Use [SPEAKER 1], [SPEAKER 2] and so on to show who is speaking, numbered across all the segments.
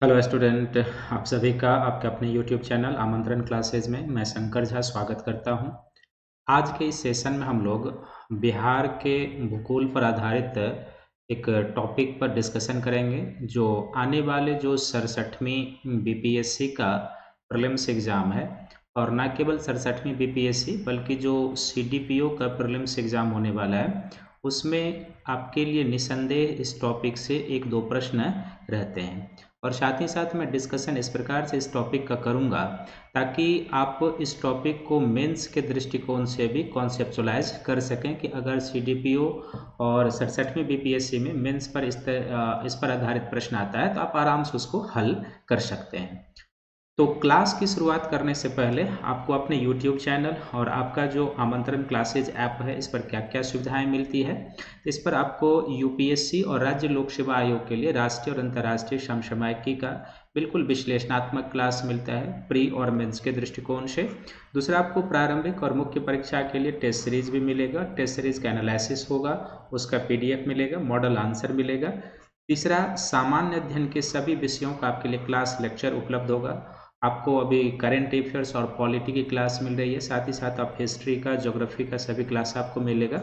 [SPEAKER 1] Hello student, आप सभी का आपके अपने यूट्यूब चैनल आमंत्रण क्लासेज में मैं शंकर झा स्वागत करता हूं। आज के इस सेशन में हम लोग बिहार के भूगोल पर आधारित एक टॉपिक पर डिस्कशन करेंगे जो आने वाले जो 67वीं बीपीएससी का प्रीलिम्स एग्ज़ाम है। और न केवल 67वीं बीपीएससी बल्कि जो सीडीपीओ का प्रीलिम्स एग्ज़ाम होने वाला है उसमें आपके लिए निसंदेह इस टॉपिक से एक दो प्रश्न रहते हैं। और साथ ही साथ मैं डिस्कशन इस प्रकार से इस टॉपिक का करूंगा ताकि आप इस टॉपिक को मेंस के दृष्टिकोण से भी कॉन्सेप्चुलाइज कर सकें कि अगर सीडीपीओ और 67वीं बीपीएससी में मेंस पर इस पर आधारित प्रश्न आता है तो आप आराम से उसको हल कर सकते हैं। तो क्लास की शुरुआत करने से पहले आपको अपने YouTube चैनल और आपका जो आमंत्रण क्लासेज ऐप है इस पर क्या क्या सुविधाएं मिलती है। इस पर आपको यूपीएससी और राज्य लोक सेवा आयोग के लिए राष्ट्रीय और अंतर्राष्ट्रीय समसामयिकी का बिल्कुल विश्लेषणात्मक क्लास मिलता है प्री और मेंस के दृष्टिकोण से। दूसरा, आपको प्रारंभिक और मुख्य परीक्षा के लिए टेस्ट सीरीज भी मिलेगा, टेस्ट सीरीज का एनालिसिस होगा, उसका PDF मिलेगा, मॉडल आंसर मिलेगा। तीसरा, सामान्य अध्ययन के सभी विषयों का आपके लिए क्लास लेक्चर उपलब्ध होगा। आपको अभी करेंट अफेयर्स और पॉलिटी की क्लास मिल रही है, साथ ही साथ आप हिस्ट्री का, ज्योग्राफी का सभी क्लास आपको मिलेगा।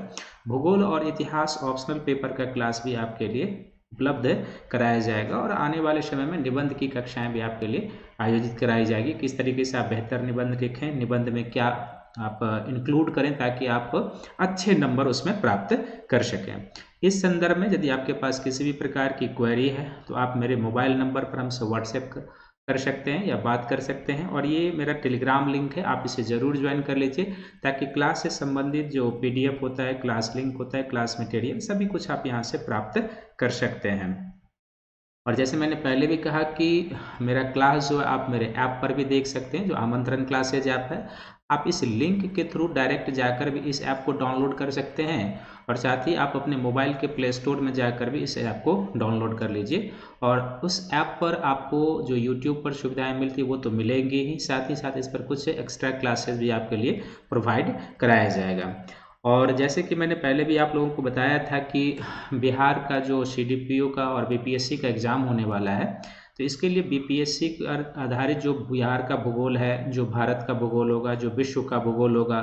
[SPEAKER 1] भूगोल और इतिहास ऑप्शनल पेपर का क्लास भी आपके लिए उपलब्ध कराया जाएगा और आने वाले समय में निबंध की कक्षाएं भी आपके लिए आयोजित कराई जाएगी। किस तरीके से आप बेहतर निबंध लिखें, निबंध में क्या आप इंक्लूड करें ताकि आप अच्छे नंबर उसमें प्राप्त कर सकें। इस संदर्भ में यदि आपके पास किसी भी प्रकार की क्वेरी है तो आप मेरे मोबाइल नंबर पर हमसे व्हाट्सएप कर सकते हैं या बात कर सकते हैं। और ये मेरा टेलीग्राम लिंक है, आप इसे ज़रूर ज्वाइन कर लीजिए ताकि क्लास से संबंधित जो PDF होता है, क्लास लिंक होता है, क्लास मटेरियल सभी कुछ आप यहाँ से प्राप्त कर सकते हैं। और जैसे मैंने पहले भी कहा कि मेरा क्लास जो है आप मेरे ऐप पर भी देख सकते हैं, जो आमंत्रण क्लासेज ऐप है। आप इस लिंक के थ्रू डायरेक्ट जाकर भी इस ऐप को डाउनलोड कर सकते हैं और साथ ही आप अपने मोबाइल के प्ले स्टोर में जाकर भी इस ऐप को डाउनलोड कर लीजिए। और उस ऐप पर आपको जो यूट्यूब पर सुविधाएं मिलती है वो तो मिलेंगी ही, साथ ही साथ इस पर कुछ एक्स्ट्रा क्लासेस भी आपके लिए प्रोवाइड कराया जाएगा। और जैसे कि मैंने पहले भी आप लोगों को बताया था कि बिहार का जो सीडीपीओ का और बीपीएससी का एग्ज़ाम होने वाला है, तो इसके लिए बीपीएससी पर आधारित जो बिहार का भूगोल है, जो भारत का भूगोल होगा, जो विश्व का भूगोल होगा,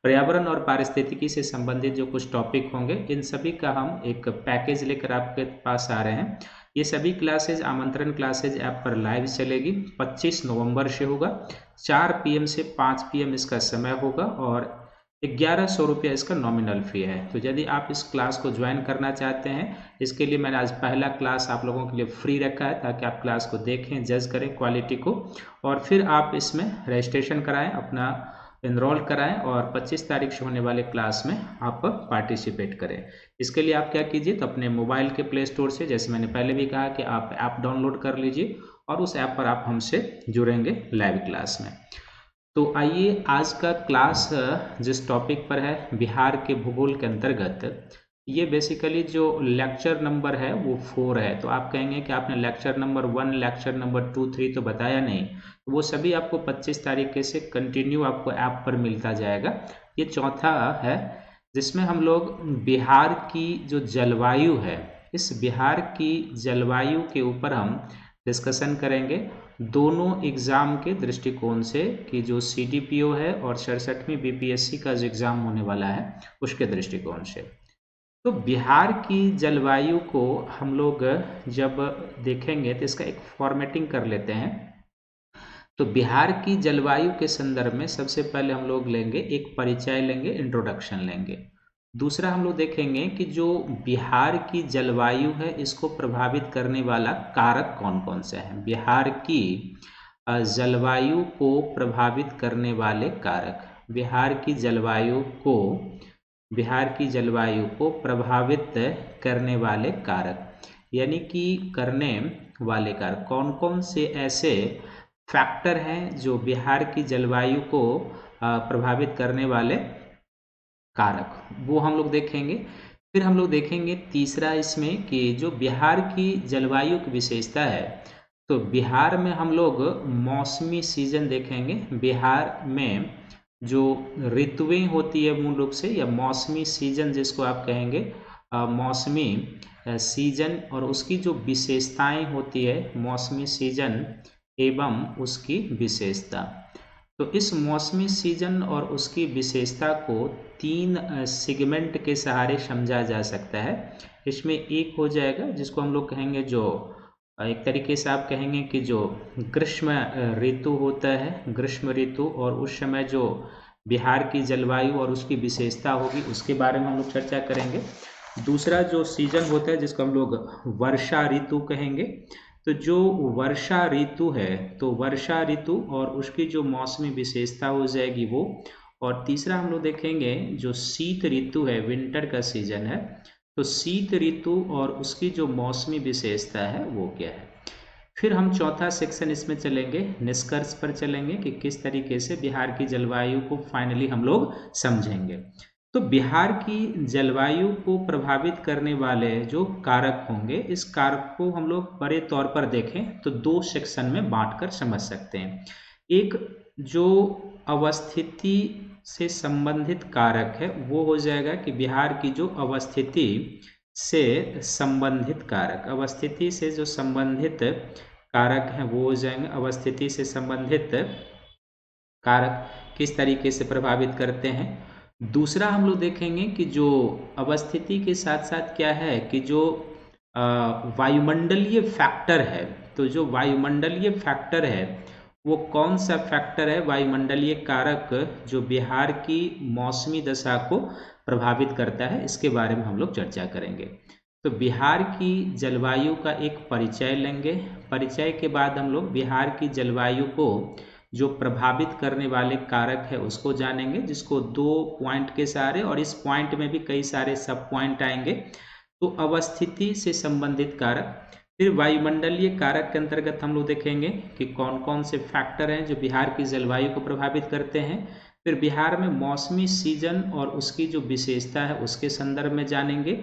[SPEAKER 1] पर्यावरण और पारिस्थितिकी से संबंधित जो कुछ टॉपिक होंगे, इन सभी का हम एक पैकेज लेकर आपके पास आ रहे हैं। ये सभी क्लासेज आमंत्रण क्लासेज ऐप पर लाइव चलेगी। 25 नवंबर से होगा, 4 PM से 5 PM इसका समय होगा और 1100 रुपया इसका नॉमिनल फ़ी है। तो यदि आप इस क्लास को ज्वाइन करना चाहते हैं, इसके लिए मैंने आज पहला क्लास आप लोगों के लिए फ्री रखा है ताकि आप क्लास को देखें, जज करें क्वालिटी को और फिर आप इसमें रजिस्ट्रेशन कराएं, अपना इनरोल कराएं और 25 तारीख से होने वाले क्लास में आप पार्टिसिपेट करें। इसके लिए आप क्या कीजिए, तो अपने मोबाइल के प्ले स्टोर से, जैसे मैंने पहले भी कहा कि आप ऐप डाउनलोड कर लीजिए और उस ऐप पर आप हमसे जुड़ेंगे लाइव क्लास में। तो आइए, आज का क्लास जिस टॉपिक पर है बिहार के भूगोल के अंतर्गत, ये बेसिकली जो लेक्चर नंबर है वो 4 है। तो आप कहेंगे कि आपने लेक्चर नंबर 1, लेक्चर नंबर 2, 3 तो बताया नहीं। तो वो सभी आपको 25 तारीख से कंटिन्यू आपको ऐप पर मिलता जाएगा। ये चौथा है जिसमें हम लोग बिहार की जो जलवायु है, इस बिहार की जलवायु के ऊपर हम डिस्कशन करेंगे दोनों एग्ज़ाम के दृष्टिकोण से कि जो सीडीपीओ है और 67वीं बीपीएससी का जो एग्ज़ाम होने वाला है उसके दृष्टिकोण से। तो बिहार की जलवायु को हम लोग जब देखेंगे तो इसका एक फॉर्मेटिंग कर लेते हैं। तो बिहार की जलवायु के संदर्भ में सबसे पहले हम लोग लेंगे एक परिचय, लेंगे इंट्रोडक्शन लेंगे। दूसरा हम लोग देखेंगे कि जो बिहार की जलवायु है इसको प्रभावित करने वाला कारक कौन कौन से हैं। बिहार की जलवायु को प्रभावित करने वाले कारक, बिहार की जलवायु को प्रभावित करने वाले कारक, यानी कि करने वाले कारक कौन कौन से ऐसे फैक्टर हैं जो बिहार की जलवायु को प्रभावित करने वाले कारक, वो हम लोग देखेंगे। फिर हम लोग देखेंगे तीसरा इसमें कि जो बिहार की जलवायु की विशेषता है, तो बिहार में हम लोग मौसमी सीजन देखेंगे। बिहार में जो ऋतुएं होती है मूल रूप से, या मौसमी सीजन जिसको आप कहेंगे, मौसमी सीजन और उसकी जो विशेषताएं होती है, मौसमी सीजन एवं उसकी विशेषता। तो इस मौसमी सीजन और उसकी विशेषता को 3 सेगमेंट के सहारे समझा जा सकता है। इसमें एक हो जाएगा जिसको हम लोग कहेंगे, जो एक तरीके से आप कहेंगे कि जो ग्रीष्म ऋतु होता है, ग्रीष्म ऋतु, और उस समय जो बिहार की जलवायु और उसकी विशेषता होगी उसके बारे में हम लोग चर्चा करेंगे। दूसरा जो सीजन होता है जिसको हम लोग वर्षा ऋतु कहेंगे, तो जो वर्षा ऋतु है तो वर्षा ऋतु और उसकी जो मौसमी विशेषता हो जाएगी वो। और तीसरा हम लोग देखेंगे जो शीत ऋतु है, विंटर का सीजन है, तो शीत ऋतु और उसकी जो मौसमी विशेषता है वो क्या है। फिर हम चौथा सेक्शन इसमें चलेंगे, निष्कर्ष पर चलेंगे कि किस तरीके से बिहार की जलवायु को फाइनली हम लोग समझेंगे। तो बिहार की जलवायु को प्रभावित करने वाले जो कारक होंगे, इस कारक को हम लोग बड़े तौर पर देखें तो 2 सेक्शन में बांटकर समझ सकते हैं। एक जो अवस्थिति से संबंधित कारक है वो हो जाएगा कि बिहार की जो अवस्थिति से संबंधित कारक, अवस्थिति से जो संबंधित कारक हैं वो हो जाएंगे। अवस्थिति से संबंधित कारक किस तरीके से प्रभावित करते हैं। दूसरा हम लोग देखेंगे कि जो अवस्थिति के साथ साथ क्या है कि जो वायुमंडलीय फैक्टर है, तो जो वायुमंडलीय फैक्टर है वो कौन सा फैक्टर है, वायुमंडलीय कारक जो बिहार की मौसमी दशा को प्रभावित करता है, इसके बारे में हम लोग चर्चा करेंगे। तो बिहार की जलवायु का एक परिचय लेंगे। परिचय के बाद हम लोग बिहार की जलवायु को जो प्रभावित करने वाले कारक है उसको जानेंगे, जिसको 2 पॉइंट के सहारे, और इस पॉइंट में भी कई सारे सब पॉइंट आएंगे। तो अवस्थिति से संबंधित कारक, फिर वायुमंडलीय कारक के अंतर्गत हम लोग देखेंगे कि कौन कौन से फैक्टर हैं जो बिहार की जलवायु को प्रभावित करते हैं। फिर बिहार में मौसमी सीजन और उसकी जो विशेषता है उसके संदर्भ में जानेंगे।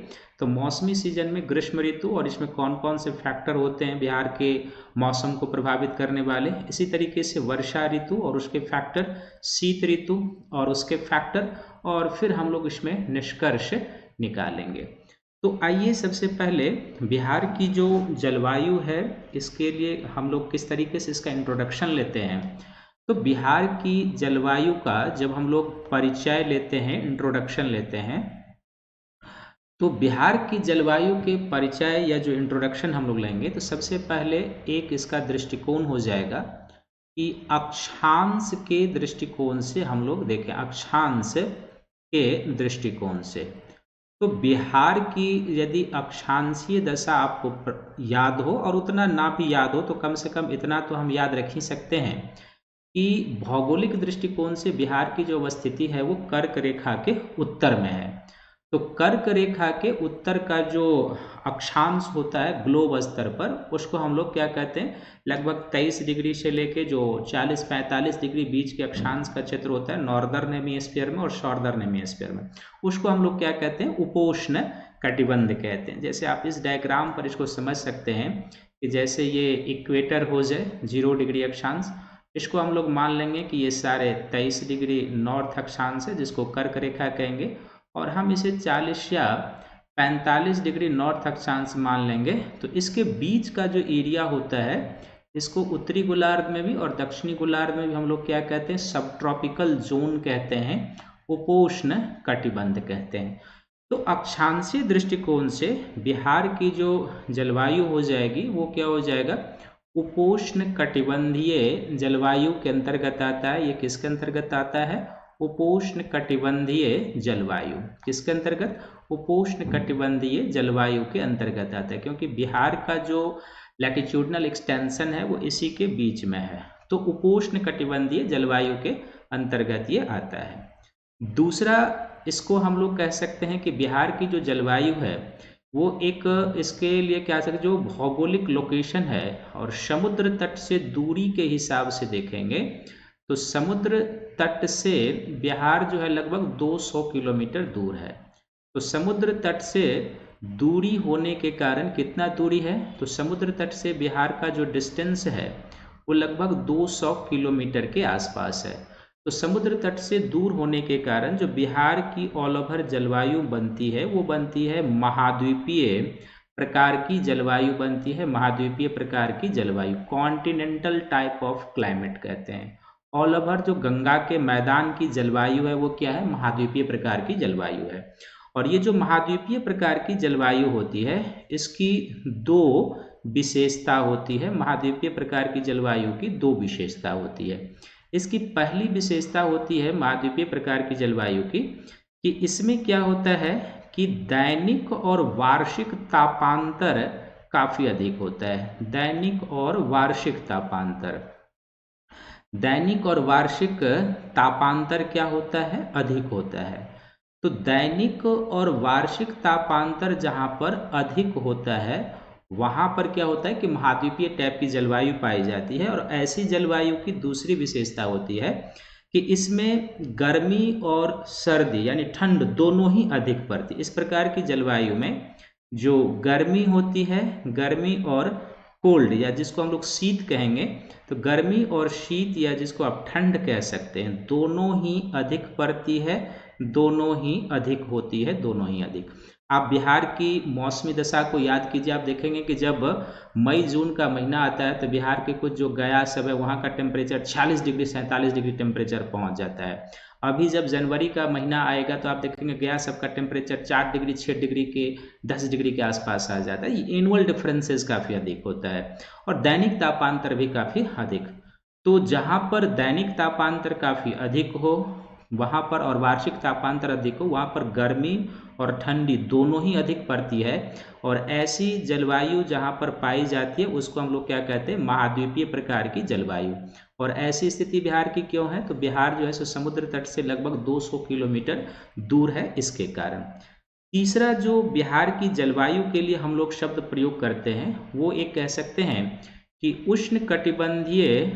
[SPEAKER 1] तो मौसमी सीजन में ग्रीष्म ऋतु और इसमें कौन कौन से फैक्टर होते हैं बिहार के मौसम को प्रभावित करने वाले। इसी तरीके से वर्षा ऋतु और उसके फैक्टर, शीत ऋतु और उसके फैक्टर, और फिर हम लोग इसमें निष्कर्ष निकालेंगे। तो आइए सबसे पहले बिहार की जो जलवायु है इसके लिए हम लोग किस तरीके से इसका इंट्रोडक्शन लेते हैं। तो बिहार की जलवायु का जब हम लोग परिचय लेते हैं, इंट्रोडक्शन लेते हैं, तो बिहार की जलवायु के परिचय या जो इंट्रोडक्शन हम लोग लेंगे तो सबसे पहले एक इसका दृष्टिकोण हो जाएगा कि अक्षांश के दृष्टिकोण से हम लोग देखें, अक्षांश के दृष्टिकोण से। तो बिहार की यदि अक्षांशीय दशा आपको याद हो, और उतना ना भी याद हो तो कम से कम इतना तो हम याद रख ही सकते हैं कि भौगोलिक दृष्टिकोण से बिहार की जो अवस्थिति है वो कर्क रेखा के उत्तर में है। तो कर्क रेखा के उत्तर का जो अक्षांश होता है ग्लोब स्तर पर, उसको हम लोग क्या कहते हैं, लगभग 23 डिग्री से लेके जो 40-45 डिग्री बीच के अक्षांश का क्षेत्र होता है नॉर्दर्न हेमिस्फीयर में और साउदर्न हेमिस्फीयर में, उसको हम लोग क्या कहते हैं, उपोष्ण कटिबंध कहते हैं। जैसे आप इस डायग्राम पर इसको समझ सकते हैं कि जैसे ये इक्वेटर हो जाए 0 डिग्री अक्षांश, इसको हम लोग मान लेंगे कि ये सारे 23 डिग्री नॉर्थ अक्षांश है जिसको कर्क रेखा कहेंगे, और हम इसे 40 या 45 डिग्री नॉर्थ अक्षांश मान लेंगे। तो इसके बीच का जो एरिया होता है इसको उत्तरी गोलार्ध में भी और दक्षिणी गोलार्ध में भी हम लोग क्या कहते हैं, सब ट्रॉपिकल जोन कहते हैं, उपोष्ण कटिबंध कहते हैं। तो अक्षांशीय दृष्टिकोण से बिहार की जो जलवायु हो जाएगी वो क्या हो जाएगा, उपोष्ण कटिबंधीय जलवायु के अंतर्गत आता है। ये किसके अंतर्गत आता है, उपोष्ण कटिबंधीय जलवायु। किसके अंतर्गत, उपोष्ण कटिबंधीय जलवायु के अंतर्गत आता है, क्योंकि बिहार का जो लैटिट्यूडनल एक्सटेंशन है वो इसी के बीच में है। तो उपोष्ण कटिबंधीय जलवायु के अंतर्गत ये आता है। दूसरा इसको हम लोग कह सकते हैं कि बिहार की जो जलवायु है वो एक, इसके लिए क्या सकते, जो भौगोलिक लोकेशन है और समुद्र तट से दूरी के हिसाब से देखेंगे तो समुद्र तट से बिहार जो है लगभग 200 किलोमीटर दूर है। तो समुद्र तट से दूरी होने के कारण, कितना दूरी है, तो समुद्र तट से बिहार का जो डिस्टेंस है वो लगभग 200 किलोमीटर के आसपास है। तो समुद्र तट से दूर होने के कारण जो बिहार की ऑल ओवर जलवायु बनती है वो बनती है महाद्वीपीय प्रकार की जलवायु बनती है, महाद्वीपीय प्रकार की जलवायु, कॉन्टिनेंटल टाइप ऑफ क्लाइमेट कहते हैं। ऑल ओवर जो गंगा के मैदान की जलवायु है वो क्या है, महाद्वीपीय प्रकार की जलवायु है। और ये जो महाद्वीपीय प्रकार की जलवायु होती है इसकी दो विशेषता होती है। महाद्वीपीय प्रकार की जलवायु की दो विशेषता होती है। इसकी पहली विशेषता होती है महाद्वीपीय प्रकार की जलवायु की कि इसमें क्या होता है कि दैनिक और वार्षिक तापांतर काफी अधिक होता है। दैनिक और वार्षिक तापांतर, दैनिक और वार्षिक तापांतर क्या होता है, अधिक होता है। तो दैनिक और वार्षिक तापांतर जहां पर अधिक होता है वहां पर क्या होता है कि महाद्वीपीय टाइप की जलवायु पाई जाती है। और ऐसी जलवायु की दूसरी विशेषता होती है कि इसमें गर्मी और सर्दी यानी ठंड दोनों ही अधिक पड़ती है। इस प्रकार की जलवायु में जो गर्मी होती है, गर्मी और कोल्ड या जिसको हम लोग शीत कहेंगे, तो गर्मी और शीत या जिसको आप ठंड कह सकते हैं, दोनों ही अधिक पड़ती है, दोनों ही अधिक होती है, दोनों ही अधिक। आप बिहार की मौसमी दशा को याद कीजिए, आप देखेंगे कि जब मई जून का महीना आता है तो बिहार के कुछ जो गया सब है वहाँ का टेम्परेचर 46 डिग्री 47 डिग्री टेम्परेचर पहुँच जाता है। अभी जब जनवरी का महीना आएगा तो आप देखेंगे गया सबका टेम्परेचर 4 डिग्री 6 डिग्री के 10 डिग्री के आसपास आ जाता है। ये एनुअल डिफरेंसेस काफ़ी अधिक होता है और दैनिक तापांतर भी काफ़ी अधिक। तो जहाँ पर दैनिक तापांतर काफ़ी अधिक हो वहाँ पर और वार्षिक तापांतर अधिक हो वहाँ पर गर्मी और ठंडी दोनों ही अधिक पड़ती है। और ऐसी जलवायु जहाँ पर पाई जाती है उसको हम लोग क्या कहते हैं, महाद्वीपीय प्रकार की जलवायु। और ऐसी स्थिति बिहार की क्यों है, तो बिहार जो है सो समुद्र तट से लगभग 200 किलोमीटर दूर है, इसके कारण। तीसरा जो बिहार की जलवायु के लिए हम लोग शब्द प्रयोग करते हैं वो एक कह सकते हैं कि उष्ण कटिबंधीय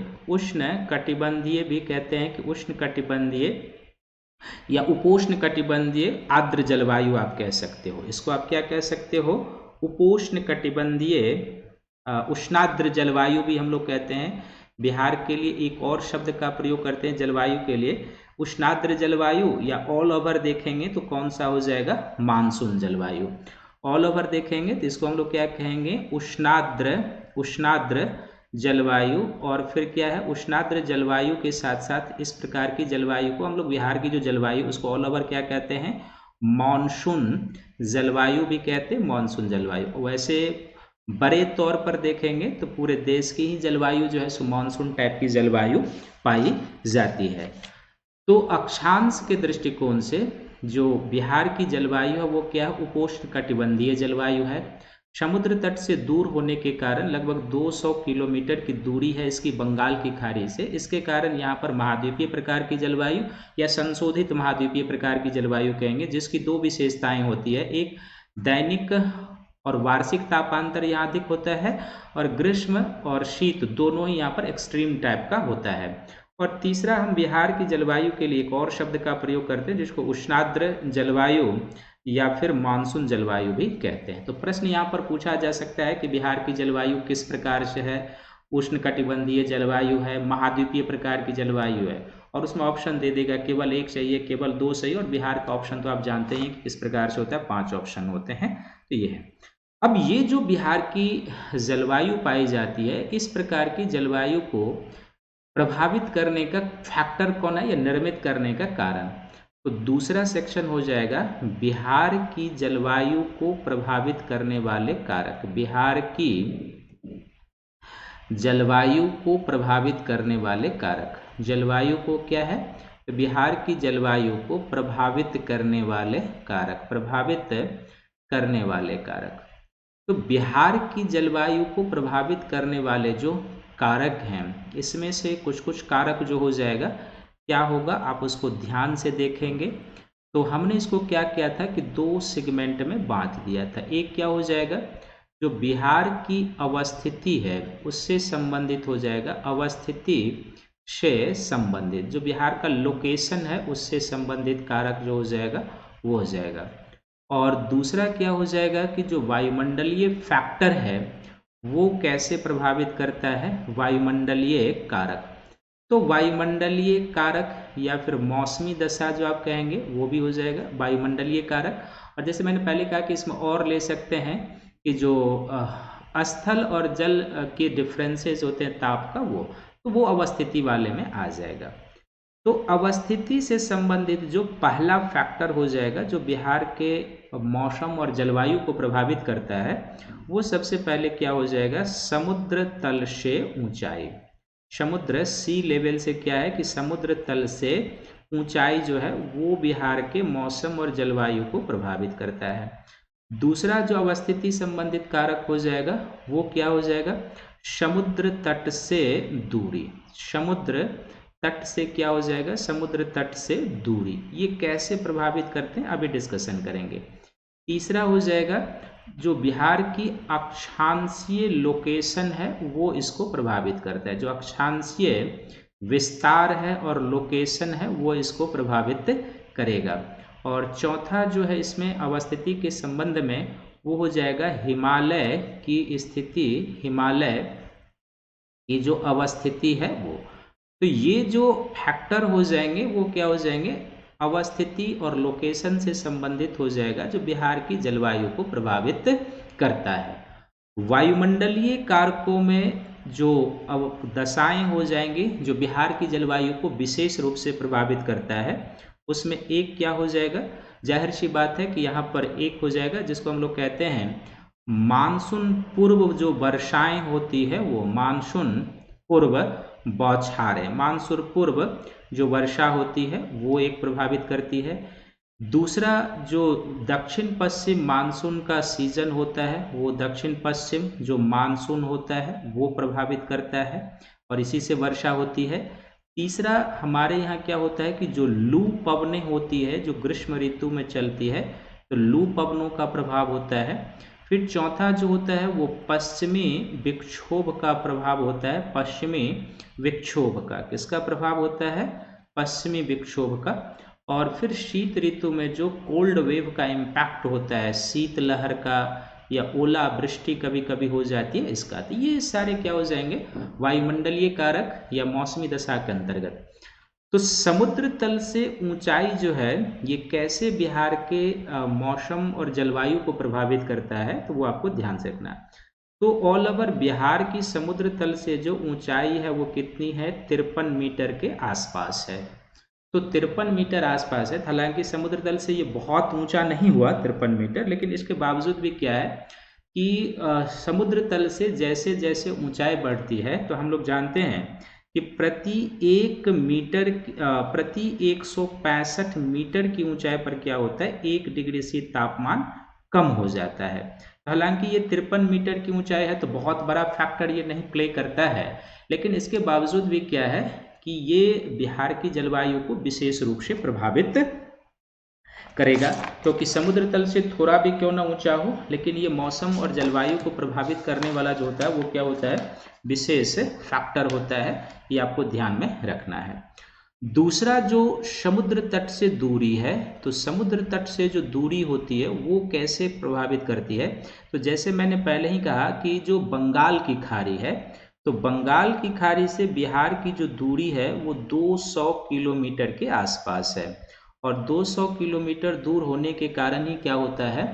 [SPEAKER 1] भी कहते हैं कि उष्ण कटिबंधीय या उपोष्ण कटिबंधीय आर्द्र जलवायु आप कह सकते हो। इसको आप क्या कह सकते हो, उपोष्ण कटिबंधीय उष्णाद्र जलवायु भी हम लोग कहते हैं। बिहार के लिए एक और शब्द का प्रयोग करते हैं जलवायु के लिए, उष्णाद्र जलवायु, या ऑल ओवर देखेंगे तो कौन सा हो जाएगा, मानसून जलवायु। ऑल ओवर देखेंगे तो इसको हम लोग क्या कहेंगे, उष्णाद्र जलवायु। और फिर क्या है, उष्णाद्र जलवायु के साथ साथ इस प्रकार की जलवायु को हम लोग बिहार की जो जलवायु उसको ऑल ओवर क्या कहते हैं, मानसून जलवायु भी कहते हैं, मानसून जलवायु। वैसे बड़े तौर पर देखेंगे तो पूरे देश की ही जलवायु जो है सो मानसून टाइप की जलवायु पाई जाती है। तो अक्षांश के दृष्टिकोण से जो बिहार की जलवायु है वो क्या है, उपोष्ण कटिबंधीय जलवायु है। समुद्र तट से दूर होने के कारण लगभग 200 किलोमीटर की दूरी है इसकी बंगाल की खाड़ी से, इसके कारण यहाँ पर महाद्वीपीय प्रकार की जलवायु या संशोधित महाद्वीपीय प्रकार की जलवायु कहेंगे, जिसकी दो विशेषताएं होती है। एक, दैनिक और वार्षिक तापांतर यहाँ अधिक होता है, और ग्रीष्म और शीत दोनों ही यहाँ पर एक्सट्रीम टाइप का होता है। और तीसरा, हम बिहार की जलवायु के लिए एक और शब्द का प्रयोग करते हैं जिसको उष्णाद्र जलवायु या फिर मानसून जलवायु भी कहते हैं। तो प्रश्न यहाँ पर पूछा जा सकता है कि बिहार की जलवायु किस प्रकार से है, उष्ण कटिबंधीय जलवायु है, महाद्वीपीय प्रकार की जलवायु है, और उसमें ऑप्शन दे देगा, केवल एक चाहिए, केवल दो सही। और बिहार का ऑप्शन तो आप जानते हैं कि किस प्रकार से होता है, 5 ऑप्शन होते हैं। तो ये है। अब ये जो बिहार की जलवायु पाई जाती है, इस प्रकार की जलवायु को प्रभावित करने का फैक्टर कौन है या निर्मित करने का कारण, तो दूसरा सेक्शन हो जाएगा बिहार की जलवायु को प्रभावित करने वाले कारक। बिहार की जलवायु को प्रभावित करने वाले कारक, जलवायु को क्या है, तो बिहार की जलवायु को प्रभावित करने वाले कारक, प्रभावित करने वाले कारक। तो बिहार की जलवायु को प्रभावित करने वाले जो कारक हैं, इसमें से कुछ कुछ कारक जो हो जाएगा, क्या होगा आप उसको ध्यान से देखेंगे। तो हमने इसको क्या किया था कि 2 सेगमेंट में बांट दिया था। एक क्या हो जाएगा, जो बिहार की अवस्थिति है उससे संबंधित हो जाएगा, अवस्थिति से संबंधित, जो बिहार का लोकेशन है उससे संबंधित कारक जो हो जाएगा वो हो जाएगा। और दूसरा क्या हो जाएगा कि जो वायुमंडलीय फैक्टर है वो कैसे प्रभावित करता है, वायुमंडलीय कारक। तो वायुमंडलीय कारक या फिर मौसमी दशा जो आप कहेंगे वो भी हो जाएगा वायुमंडलीय कारक। और जैसे मैंने पहले कहा कि इसमें और ले सकते हैं कि जो स्थल और जल के डिफरेंसेस होते हैं ताप का, तो वो अवस्थिति वाले में आ जाएगा। तो अवस्थिति से संबंधित जो पहला फैक्टर हो जाएगा जो बिहार के मौसम और जलवायु को प्रभावित करता है, वो सबसे पहले क्या हो जाएगा, समुद्र तल से ऊंचाई। समुद्र सी लेवल से क्या है कि समुद्र तल से ऊंचाई जो है वो बिहार के मौसम और जलवायु को प्रभावित करता है। दूसरा जो अवस्थिति संबंधित कारक हो जाएगा वो क्या हो जाएगा, समुद्र तट से दूरी। समुद्र तट से क्या हो जाएगा, समुद्र तट से दूरी। ये कैसे प्रभावित करते हैं अभी डिस्कशन करेंगे। तीसरा हो जाएगा जो बिहार की अक्षांशीय लोकेशन है वो इसको प्रभावित करता है। जो अक्षांशीय विस्तार है और लोकेशन है वो इसको प्रभावित करेगा। और चौथा जो है इसमें अवस्थिति के संबंध में वो हो जाएगा हिमालय की स्थिति, हिमालय की जो अवस्थिति है वो। तो ये जो फैक्टर हो जाएंगे वो क्या हो जाएंगे, अवस्थिति और लोकेशन से संबंधित हो जाएगा जो बिहार की जलवायु को प्रभावित करता है। वायुमंडलीय कारकों में जो अब दशाएं हो जाएंगी जो बिहार की जलवायु को विशेष रूप से प्रभावित करता है, उसमें एक क्या हो जाएगा, जाहिर सी बात है कि यहाँ पर एक हो जाएगा जिसको हम लोग कहते हैं मानसून पूर्व जो वर्षाएं होती है वो मानसून पूर्व बौछारें। मानसून पूर्व जो वर्षा होती है वो एक प्रभावित करती है। दूसरा जो दक्षिण पश्चिम मानसून का सीजन होता है वो दक्षिण पश्चिम जो मानसून होता है वो प्रभावित करता है और इसी से वर्षा होती है। तीसरा हमारे यहाँ क्या होता है कि जो लू पवनें होती है जो ग्रीष्म ऋतु में चलती है, तो लू पवनों का प्रभाव होता है। फिर चौथा जो होता है वो पश्चिमी विक्षोभ का प्रभाव होता है। पश्चिमी विक्षोभ का, किसका प्रभाव होता है, पश्चिमी विक्षोभ का। और फिर शीत ऋतु में जो कोल्ड वेव का इम्पैक्ट होता है, शीत लहर का या ओला वृष्टि कभी कभी हो जाती है इसका। तो ये सारे क्या हो जाएंगे, वायुमंडलीय कारक या मौसमी दशा के अंतर्गत। तो समुद्र तल से ऊंचाई जो है ये कैसे बिहार के मौसम और जलवायु को प्रभावित करता है, तो वो आपको ध्यान से रखना। तो ऑल ओवर बिहार की समुद्र तल से जो ऊंचाई है वो कितनी है, 53 मीटर के आसपास है। तो 53 मीटर आसपास है। हालांकि समुद्र तल से ये बहुत ऊंचा नहीं हुआ 53 मीटर, लेकिन इसके बावजूद भी क्या है कि समुद्र तल से जैसे जैसे ऊंचाई बढ़ती है तो हम लोग जानते हैं कि प्रति 165 मीटर की ऊंचाई पर क्या होता है, 1 डिग्री से तापमान कम हो जाता है। हालांकि ये 53 मीटर की ऊंचाई है तो बहुत बड़ा फैक्टर ये नहीं प्ले करता है, लेकिन इसके बावजूद भी क्या है कि ये बिहार की जलवायु को विशेष रूप से प्रभावित करेगा। क्योंकि समुद्र तल से थोड़ा भी क्यों ना ऊंचा हो, लेकिन ये मौसम और जलवायु को प्रभावित करने वाला जो होता है वो क्या होता है, विशेष फैक्टर होता है। ये आपको ध्यान में रखना है। दूसरा जो समुद्र तट से दूरी है, तो समुद्र तट से जो दूरी होती है वो कैसे प्रभावित करती है। तो जैसे मैंने पहले ही कहा कि जो बंगाल की खाड़ी है, तो बंगाल की खाड़ी से बिहार की जो दूरी है वो 200 किलोमीटर के आसपास है। और 200 किलोमीटर दूर होने के कारण ही क्या होता है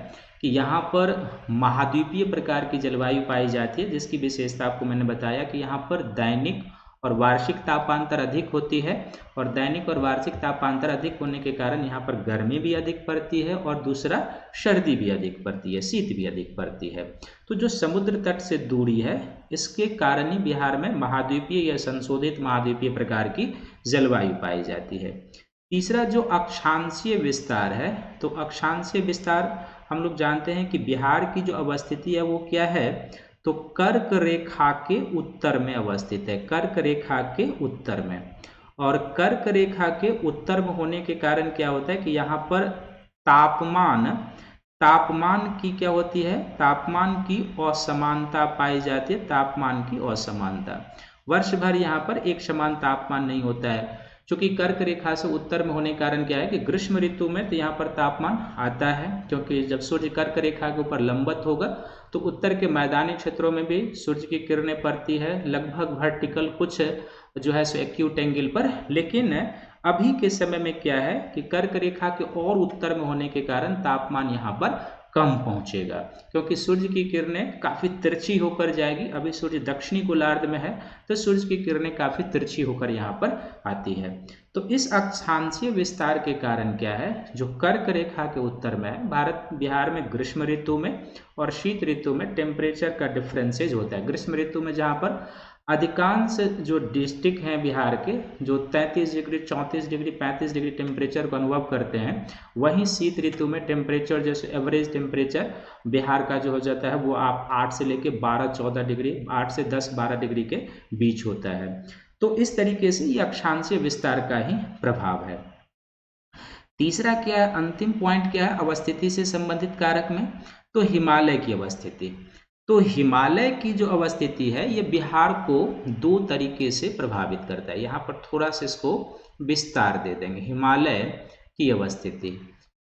[SPEAKER 1] कि यहाँ पर महाद्वीपीय प्रकार की जलवायु पाई जाती है, जिसकी विशेषता आपको मैंने बताया कि यहाँ पर दैनिक और वार्षिक तापांतर अधिक होती है। और दैनिक और वार्षिक तापांतर अधिक होने के कारण यहाँ पर गर्मी भी अधिक पड़ती है और दूसरा सर्दी भी अधिक पड़ती है, शीत भी अधिक पड़ती है। तो जो समुद्र तट से दूरी है इसके कारण ही बिहार में महाद्वीपीय या संशोधित महाद्वीपीय प्रकार की जलवायु पाई जाती है। तीसरा जो अक्षांशीय विस्तार है, तो अक्षांशीय विस्तार हम लोग जानते हैं कि बिहार की जो अवस्थिति है वो क्या है, तो कर्क रेखा के उत्तर में अवस्थित है। कर्क रेखा के उत्तर में, और कर्क रेखा के उत्तर में होने के कारण क्या होता है कि यहाँ पर तापमान की क्या होती है, तापमान की असमानता पाई जाती है। तापमान की असमानता, वर्ष भर यहाँ पर एक समान तापमान नहीं होता है। चूंकि कर्क रेखा से उत्तर में होने के कारण क्या है कि ग्रीष्म ऋतु में तो यहाँ पर तापमान आता है, क्योंकि जब सूर्य कर्क रेखा के ऊपर लंबवत होगा तो उत्तर के मैदानी क्षेत्रों में भी सूर्य की किरणें पड़ती है, लगभग वर्टिकल, कुछ जो है सो एक्यूट एंगल पर। लेकिन अभी के समय में क्या है कि कर्क रेखा के और उत्तर में होने के कारण तापमान यहाँ पर कम पहुंचेगा, क्योंकि सूर्य की किरणें काफ़ी तिरछी होकर जाएगी। अभी सूर्य दक्षिणी गोलार्ध में है, तो सूर्य की किरणें काफ़ी तिरछी होकर यहाँ पर आती है। तो इस अक्षांशीय विस्तार के कारण क्या है, जो कर्क रेखा के उत्तर में है, बिहार में ग्रीष्म ऋतु में और शीत ऋतु में टेम्परेचर का डिफरेंसेज होता है। ग्रीष्म ऋतु में जहाँ पर अधिकांश जो डिस्ट्रिक्ट हैं बिहार के, जो 33 डिग्री 34 डिग्री 35 डिग्री टेम्परेचर को अनुभव करते हैं, वहीं शीत ऋतु में टेम्परेचर जैसे एवरेज टेम्परेचर बिहार का जो हो जाता है वो आप 8 से लेके 12-14 डिग्री, 8 से 10-12 डिग्री के बीच होता है। तो इस तरीके से ये अक्षांशीय विस्तार का ही प्रभाव है। तीसरा क्या है, अंतिम पॉइंट क्या है अवस्थिति से संबंधित कारक में, तो हिमालय की अवस्थिति। तो हिमालय की जो अवस्थिति है ये बिहार को दो तरीके से प्रभावित करता है। यहाँ पर थोड़ा सा इसको विस्तार दे देंगे। हिमालय की अवस्थिति,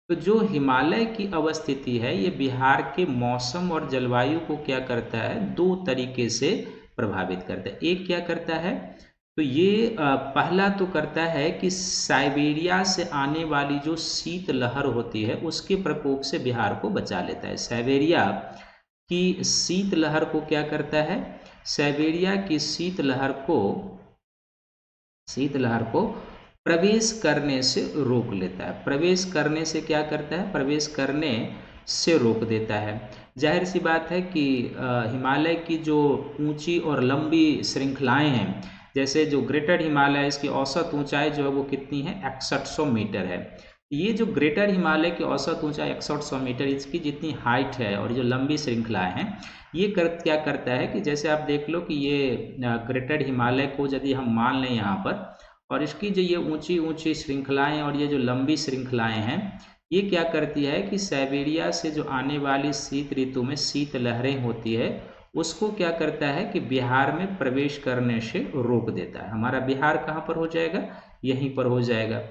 [SPEAKER 1] तो जो हिमालय की अवस्थिति है ये बिहार के मौसम और जलवायु को क्या करता है, दो तरीके से प्रभावित करता है। एक क्या करता है, तो ये पहला तो करता है कि साइबेरिया से आने वाली जो शीत लहर होती है उसके प्रकोप से बिहार को बचा लेता है। साइबेरिया की शीत लहर को क्या करता है, साइबेरिया की शीत लहर को प्रवेश करने से रोक लेता है। प्रवेश करने से क्या करता है, प्रवेश करने से रोक देता है। जाहिर सी बात है कि हिमालय की जो ऊंची और लंबी श्रृंखलाएं हैं, जैसे जो ग्रेटर हिमालय, इसकी औसत ऊंचाई जो है वो कितनी है, 6100 मीटर है। ये जो ग्रेटर हिमालय की औसत ऊंचाई 6100 मीटर, इसकी जितनी हाइट है और जो लंबी श्रृंखलाएं हैं, ये क्या करता है कि जैसे आप देख लो कि ये ग्रेटर हिमालय को यदि हम मान लें यहाँ पर, और इसकी जो ये ऊंची ऊंची श्रृंखलाएं और ये जो लंबी श्रृंखलाएं हैं, ये क्या करती है कि साइबेरिया से जो आने वाली शीत ऋतु में शीत लहरें होती है उसको क्या करता है कि बिहार में प्रवेश करने से रोक देता है। हमारा बिहार कहाँ पर हो जाएगा, यहीं पर हो जाएगा।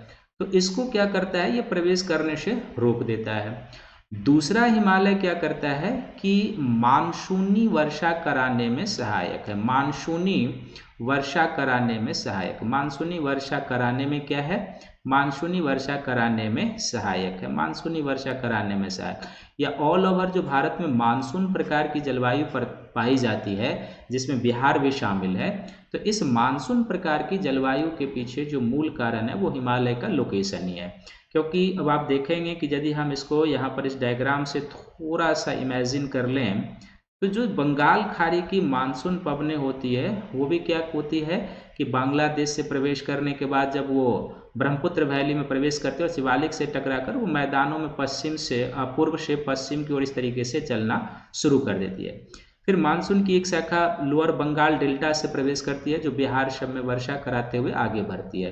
[SPEAKER 1] तो इसको क्या करता है, ये प्रवेश करने से रोक देता है। दूसरा हिमालय क्या करता है कि मानसूनी वर्षा कराने में सहायक है। मानसूनी वर्षा कराने में सहायक, मानसूनी वर्षा कराने में क्या है, मानसूनी वर्षा कराने में सहायक है। मानसूनी वर्षा कराने में सहायक, या ऑल ओवर जो भारत में मानसून प्रकार की जलवायु पर पाई जाती है जिसमें बिहार भी शामिल है, तो इस मानसून प्रकार की जलवायु के पीछे जो मूल कारण है वो हिमालय का लोकेशन ही है। क्योंकि अब आप देखेंगे कि यदि हम इसको यहाँ पर इस डायग्राम से थोड़ा सा इमेजिन कर लें, तो जो बंगाल खाड़ी की मानसून पवनें होती है वो भी क्या होती है कि बांग्लादेश से प्रवेश करने के बाद जब वो ब्रह्मपुत्र वैली में प्रवेश करते हैं और शिवालिक से टकराकर वो मैदानों में पूर्व से पश्चिम की ओर इस तरीके से चलना शुरू कर देती है। फिर मानसून की एक शाखा लोअर बंगाल डेल्टा से प्रवेश करती है जो बिहार सब में वर्षा कराते हुए आगे बढ़ती है।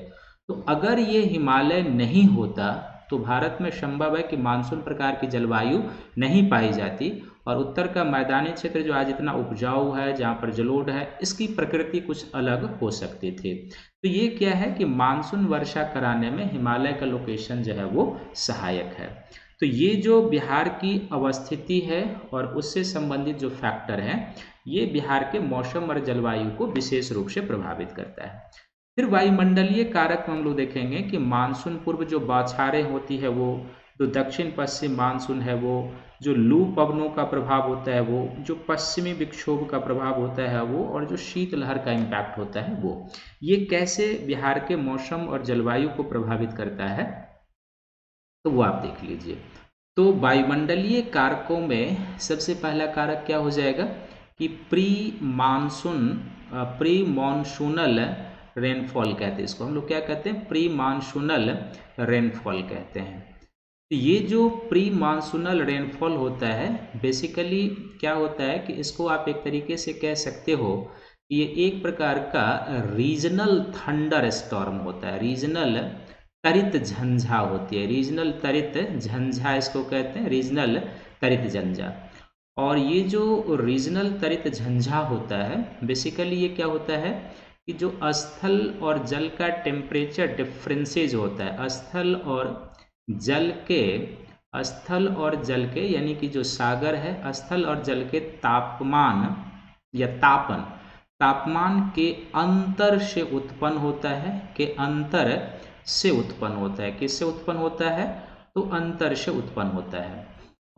[SPEAKER 1] तो अगर ये हिमालय नहीं होता तो भारत में संभव है कि मानसून प्रकार की जलवायु नहीं पाई जाती और उत्तर का मैदानी क्षेत्र जो आज इतना उपजाऊ है, जहाँ पर जलोढ़ है, इसकी प्रकृति कुछ अलग हो सकती थी। तो ये क्या है कि मानसून वर्षा कराने में हिमालय का लोकेशन जो है वो सहायक है। तो ये जो बिहार की अवस्थिति है और उससे संबंधित जो फैक्टर हैं, ये बिहार के मौसम और जलवायु को विशेष रूप से प्रभावित करता है। फिर वायुमंडलीय कारक हम लोग देखेंगे कि मानसून पूर्व जो बौछारें होती है वो, जो दक्षिण पश्चिम मानसून है वो, जो लू पवनों का प्रभाव होता है वो, जो पश्चिमी विक्षोभ का प्रभाव होता है वो, और जो शीतलहर का इम्पैक्ट होता है वो, ये कैसे बिहार के मौसम और जलवायु को प्रभावित करता है, तो वो आप देख लीजिए। तो वायुमंडलीय कारकों में सबसे पहला कारक क्या हो जाएगा कि प्री मॉनसूनल रेनफॉल कहते हैं इसको, हम लोग क्या कहते हैं, प्री मानसूनल रेनफॉल कहते हैं। तो ये जो प्री मानसूनल रेनफॉल होता है बेसिकली क्या होता है कि इसको आप एक तरीके से कह सकते हो, ये एक प्रकार का रीजनल थंडर स्टॉर्म होता है, रीजनल तरित झंझा होती है, रीजनल तरित झंझा इसको कहते हैं, रीजनल तरित झंझा। और ये जो रीजनल तरित झंझा होता है बेसिकली ये क्या होता है कि जो स्थल और जल का टेम्परेचर डिफरेंसेज होता है, स्थल और जल के यानी कि जो सागर है, स्थल और जल के तापमान या तापमान के अंतर से उत्पन्न होता है, किससे उत्पन्न होता है, तो अंतर से उत्पन्न होता है।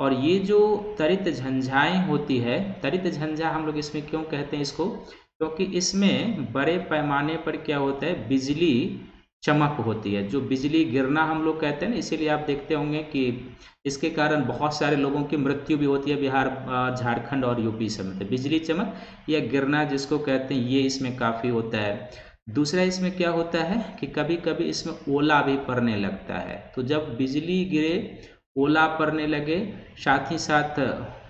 [SPEAKER 1] और ये जो तरित झंझाएं होती है, तरित झंझा हम लोग इसमें क्यों कहते हैं इसको, क्योंकि इसमें बड़े पैमाने पर क्या होता है, बिजली चमक होती है, जो बिजली गिरना हम लोग कहते हैं ना, इसीलिए आप देखते होंगे कि इसके कारण बहुत सारे लोगों की मृत्यु भी होती है बिहार, झारखंड और यूपी सब में। तो बिजली चमक या गिरना जिसको कहते हैं, ये इसमें काफ़ी होता है। दूसरा इसमें क्या होता है कि कभी कभी इसमें ओला भी पड़ने लगता है। तो जब बिजली गिरे, ओला पड़ने लगे, साथ ही साथ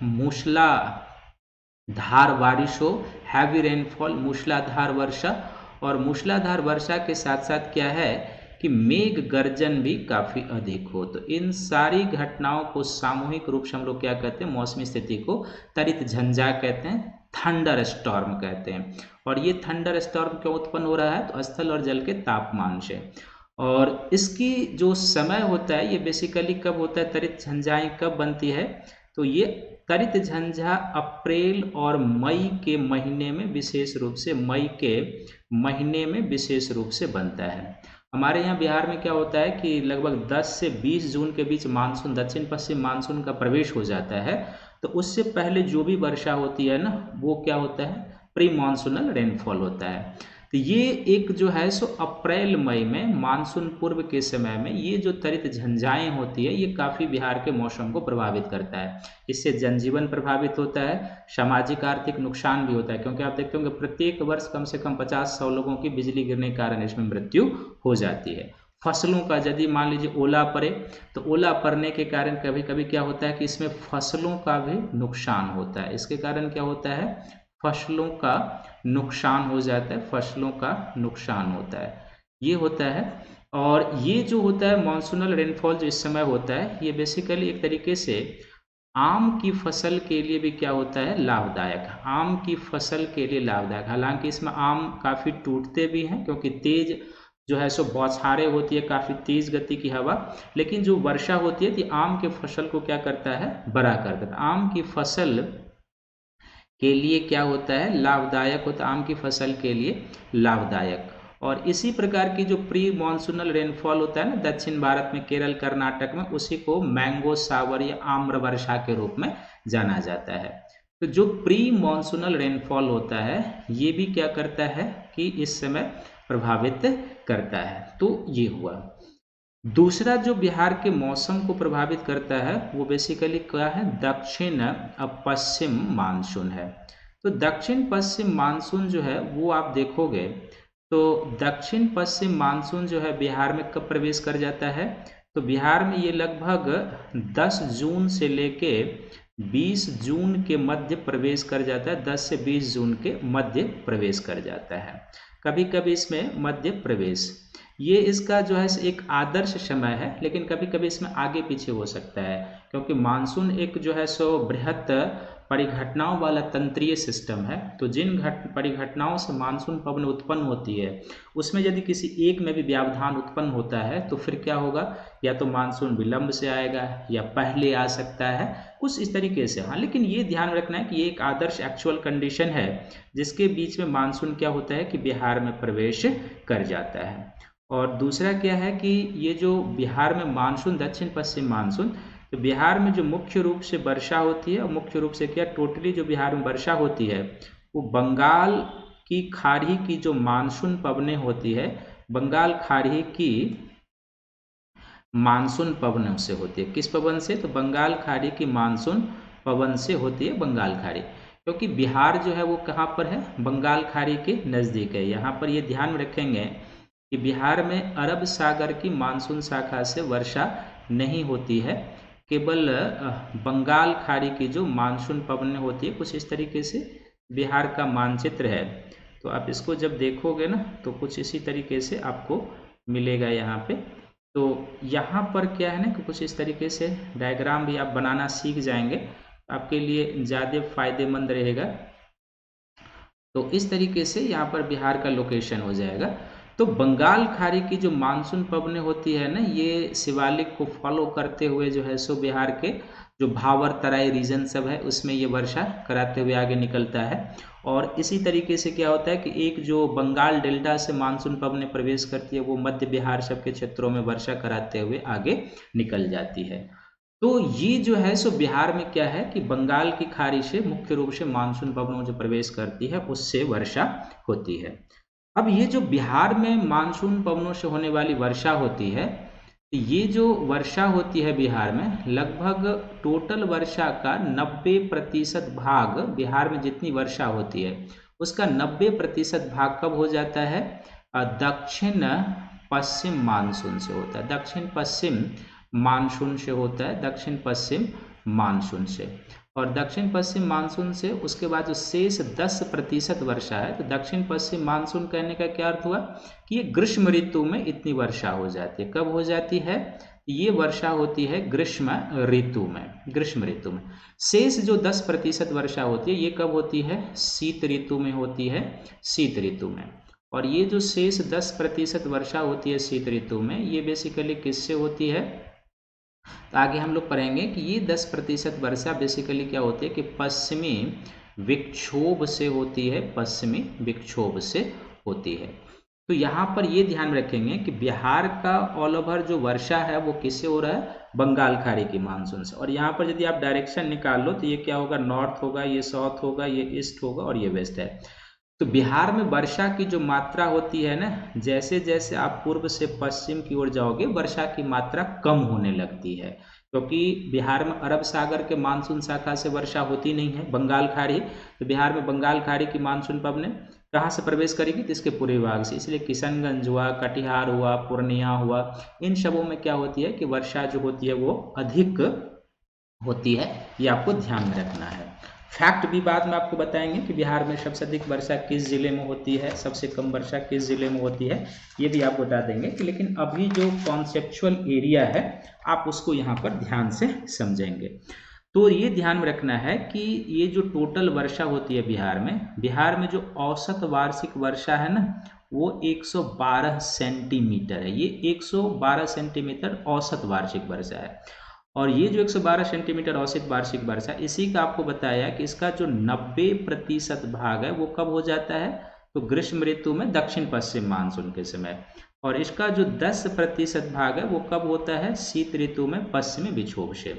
[SPEAKER 1] मूसलाधार बारिश हो, हैवी रेनफॉल, मूसलाधार वर्षा, और मूसलाधार वर्षा के साथ साथ क्या है कि मेघ गर्जन भी काफ़ी अधिक हो, तो इन सारी घटनाओं को सामूहिक रूप से हम लोग क्या कहते हैं, मौसमी स्थिति को तरित झंझा कहते हैं, थंडर स्टॉर्म कहते हैं। और ये थंडर स्टॉर्म क्यों उत्पन्न हो रहा है, तो स्थल और जल के तापमान से। और इसकी जो समय होता है, ये बेसिकली कब होता है, तरित झंझाएं कब बनती है, तो ये तरित झंझा अप्रैल और मई के महीने में, विशेष रूप से मई के महीने में विशेष रूप से बनता है। हमारे यहाँ बिहार में क्या होता है कि लगभग 10 से 20 जून के बीच मानसून, दक्षिण पश्चिम मानसून का प्रवेश हो जाता है। तो उससे पहले जो भी वर्षा होती है ना, वो क्या होता है, प्री मानसूनल रेनफॉल होता है। तो ये एक जो है सो अप्रैल मई में मानसून पूर्व के समय में ये जो तरित झंझाएं होती है, ये काफ़ी बिहार के मौसम को प्रभावित करता है। इससे जनजीवन प्रभावित होता है, सामाजिक आर्थिक नुकसान भी होता है, क्योंकि आप देखते होंगे प्रत्येक वर्ष कम से कम 50-100 लोगों की बिजली गिरने के कारण इसमें मृत्यु हो जाती है। फसलों का यदि मान लीजिए ओला पड़े, तो ओला पड़ने के कारण कभी कभी क्या होता है कि इसमें फसलों का भी नुकसान होता है। इसके कारण क्या होता है, फसलों का नुकसान हो जाता है, फसलों का नुकसान होता है, ये होता है। और ये जो होता है मानसूनल रेनफॉल जो इस समय होता है, ये बेसिकली एक तरीके से आम की फसल के लिए भी क्या होता है, लाभदायक, आम की फसल के लिए लाभदायक। हालांकि इसमें आम काफ़ी टूटते भी हैं, क्योंकि तेज जो है सो बौछारें होती है, काफ़ी तेज गति की हवा, लेकिन जो वर्षा होती है तो आम के फसल को क्या करता है, बड़ा कर देता है। आम की फसल के लिए क्या होता है, लाभदायक होता है, आम की फसल के लिए लाभदायक। और इसी प्रकार की जो प्री मानसूनल रेनफॉल होता है ना, दक्षिण भारत में केरल कर्नाटक में, उसी को मैंगो सावर या आम्र वर्षा के रूप में जाना जाता है। तो जो प्री मानसूनल रेनफॉल होता है, ये भी क्या करता है कि इस समय प्रभावित करता है। तो ये हुआ। दूसरा जो बिहार के मौसम को प्रभावित करता है, वो बेसिकली क्या है, दक्षिण पश्चिम मानसून है। तो दक्षिण पश्चिम मानसून जो है वो आप देखोगे तो दक्षिण पश्चिम मानसून जो है बिहार में कब प्रवेश कर जाता है, तो बिहार में ये लगभग 10 जून से लेके 20 जून के मध्य प्रवेश कर जाता है। 10 से 20 जून के मध्य प्रवेश कर जाता है, कभी कभी इसमें मध्य प्रवेश, ये इसका जो है एक आदर्श समय है, लेकिन कभी कभी इसमें आगे पीछे हो सकता है, क्योंकि मानसून एक जो है सो बृहत परिघटनाओं वाला तंत्रीय सिस्टम है। तो जिन परिघटनाओं से मानसून पवन उत्पन्न होती है, उसमें यदि किसी एक में भी व्यवधान उत्पन्न होता है, तो फिर क्या होगा, या तो मानसून विलंब से आएगा या पहले आ सकता है, कुछ इस तरीके से। हाँ, लेकिन ये ध्यान रखना है कि ये एक आदर्श एक्चुअल कंडीशन है, जिसके बीच में मानसून क्या होता है कि बिहार में प्रवेश कर जाता है। और दूसरा क्या है कि ये जो बिहार में मानसून, दक्षिण पश्चिम मानसून, तो बिहार में जो मुख्य रूप से वर्षा होती है, और मुख्य रूप से क्या टोटली जो बिहार में वर्षा होती है, वो बंगाल की खाड़ी की जो मानसून पवनें होती है, बंगाल खाड़ी की मानसून पवनों से होती है। किस पवन से, तो बंगाल खाड़ी की मानसून पवन से होती है, बंगाल खाड़ी। क्योंकि बिहार जो है वो कहाँ पर है, बंगाल खाड़ी के नज़दीक है। यहाँ पर ये ध्यान में रखेंगे कि बिहार में अरब सागर की मानसून शाखा से वर्षा नहीं होती है, केवल बंगाल खाड़ी की जो मानसून पवनें होती है, कुछ इस तरीके से बिहार का मानचित्र है। तो आप इसको जब देखोगे ना, तो कुछ इसी तरीके से आपको मिलेगा यहाँ पे। तो यहाँ पर क्या है ना कि कुछ इस तरीके से डायग्राम भी आप बनाना सीख जाएंगे, आपके लिए ज़्यादा फायदेमंद रहेगा। तो इस तरीके से यहाँ पर बिहार का लोकेशन हो जाएगा। तो बंगाल खाड़ी की जो मानसून पवनें होती है ना, ये शिवालिक को फॉलो करते हुए जो है सो बिहार के जो भावर तराई रीजन सब है, उसमें ये वर्षा कराते हुए आगे निकलता है। और इसी तरीके से क्या होता है कि एक जो बंगाल डेल्टा से मानसून पवनें प्रवेश करती है, वो मध्य बिहार सब के क्षेत्रों में वर्षा कराते हुए आगे निकल जाती है। तो ये जो है सो बिहार में क्या है कि बंगाल की खाड़ी से मुख्य रूप से मानसून पवनों जो प्रवेश करती है उससे वर्षा होती है। अब ये जो बिहार में मानसून पवनों से होने वाली वर्षा होती है, तो ये जो वर्षा होती है बिहार में, लगभग टोटल वर्षा का 90% भाग, बिहार में जितनी वर्षा होती है उसका 90% भाग कब हो जाता है? दक्षिण पश्चिम मानसून से होता है। दक्षिण पश्चिम मानसून से होता है, दक्षिण पश्चिम मानसून से। और दक्षिण पश्चिम मानसून से उसके बाद जो शेष 10% वर्षा है, तो दक्षिण पश्चिम मानसून कहने का क्या अर्थ हुआ कि ये ग्रीष्म ऋतु में इतनी वर्षा हो जाती है। कब हो जाती है? ये वर्षा होती है ग्रीष्म ऋतु में, ग्रीष्म ऋतु में। शेष जो 10% वर्षा होती है ये कब होती है? शीत ऋतु में होती है, शीत ऋतु में। और ये जो शेष 10% वर्षा होती है शीत ऋतु में, ये बेसिकली किससे होती है? तो आगे हम लोग पढ़ेंगे कि ये 10% वर्षा बेसिकली क्या होती है कि पश्चिमी विक्षोभ से होती है, पश्चिमी विक्षोभ से होती है। तो यहाँ पर ये ध्यान में रखेंगे कि बिहार का ऑल ओवर जो वर्षा है वो किससे हो रहा है? बंगाल खाड़ी की मानसून से। और यहाँ पर यदि आप डायरेक्शन निकाल लो तो ये क्या होगा? नॉर्थ होगा, ये साउथ होगा, ये ईस्ट होगा और ये वेस्ट है। तो बिहार में वर्षा की जो मात्रा होती है ना, जैसे जैसे आप पूर्व से पश्चिम की ओर जाओगे वर्षा की मात्रा कम होने लगती है, क्योंकि बिहार में अरब सागर के मानसून शाखा से वर्षा होती नहीं है, बंगाल खाड़ी। तो बिहार में बंगाल खाड़ी की मानसून पवनें कहाँ से प्रवेश करेगी? तो इसके पूर्वी भाग से। इसलिए किशनगंज हुआ, कटिहार हुआ, पूर्णिया हुआ, इन सबों में क्या होती है कि वर्षा जो होती है वो अधिक होती है। ये आपको ध्यान में रखना है। फैक्ट भी बाद में आपको बताएंगे कि बिहार में सबसे अधिक वर्षा किस जिले में होती है, सबसे कम वर्षा किस जिले में होती है, ये भी आपको बता देंगे कि। लेकिन अभी जो कॉन्सेप्चुअल एरिया है आप उसको यहाँ पर ध्यान से समझेंगे। तो ये ध्यान में रखना है कि ये जो टोटल वर्षा होती है बिहार में जो औसत वार्षिक वर्षा है ना वो 112 सेंटीमीटर है। ये 112 सेंटीमीटर औसत वार्षिक वर्षा है। और ये जो 112 सेंटीमीटर औसत वार्षिक वर्षा, इसी का आपको बताया कि इसका जो 90% भाग है वो कब हो जाता है? तो ग्रीष्म ऋतु में दक्षिण पश्चिम मानसून के समय। और इसका जो 10% भाग है वो कब होता है? शीत ऋतु में पश्चिमी विक्षोभ से।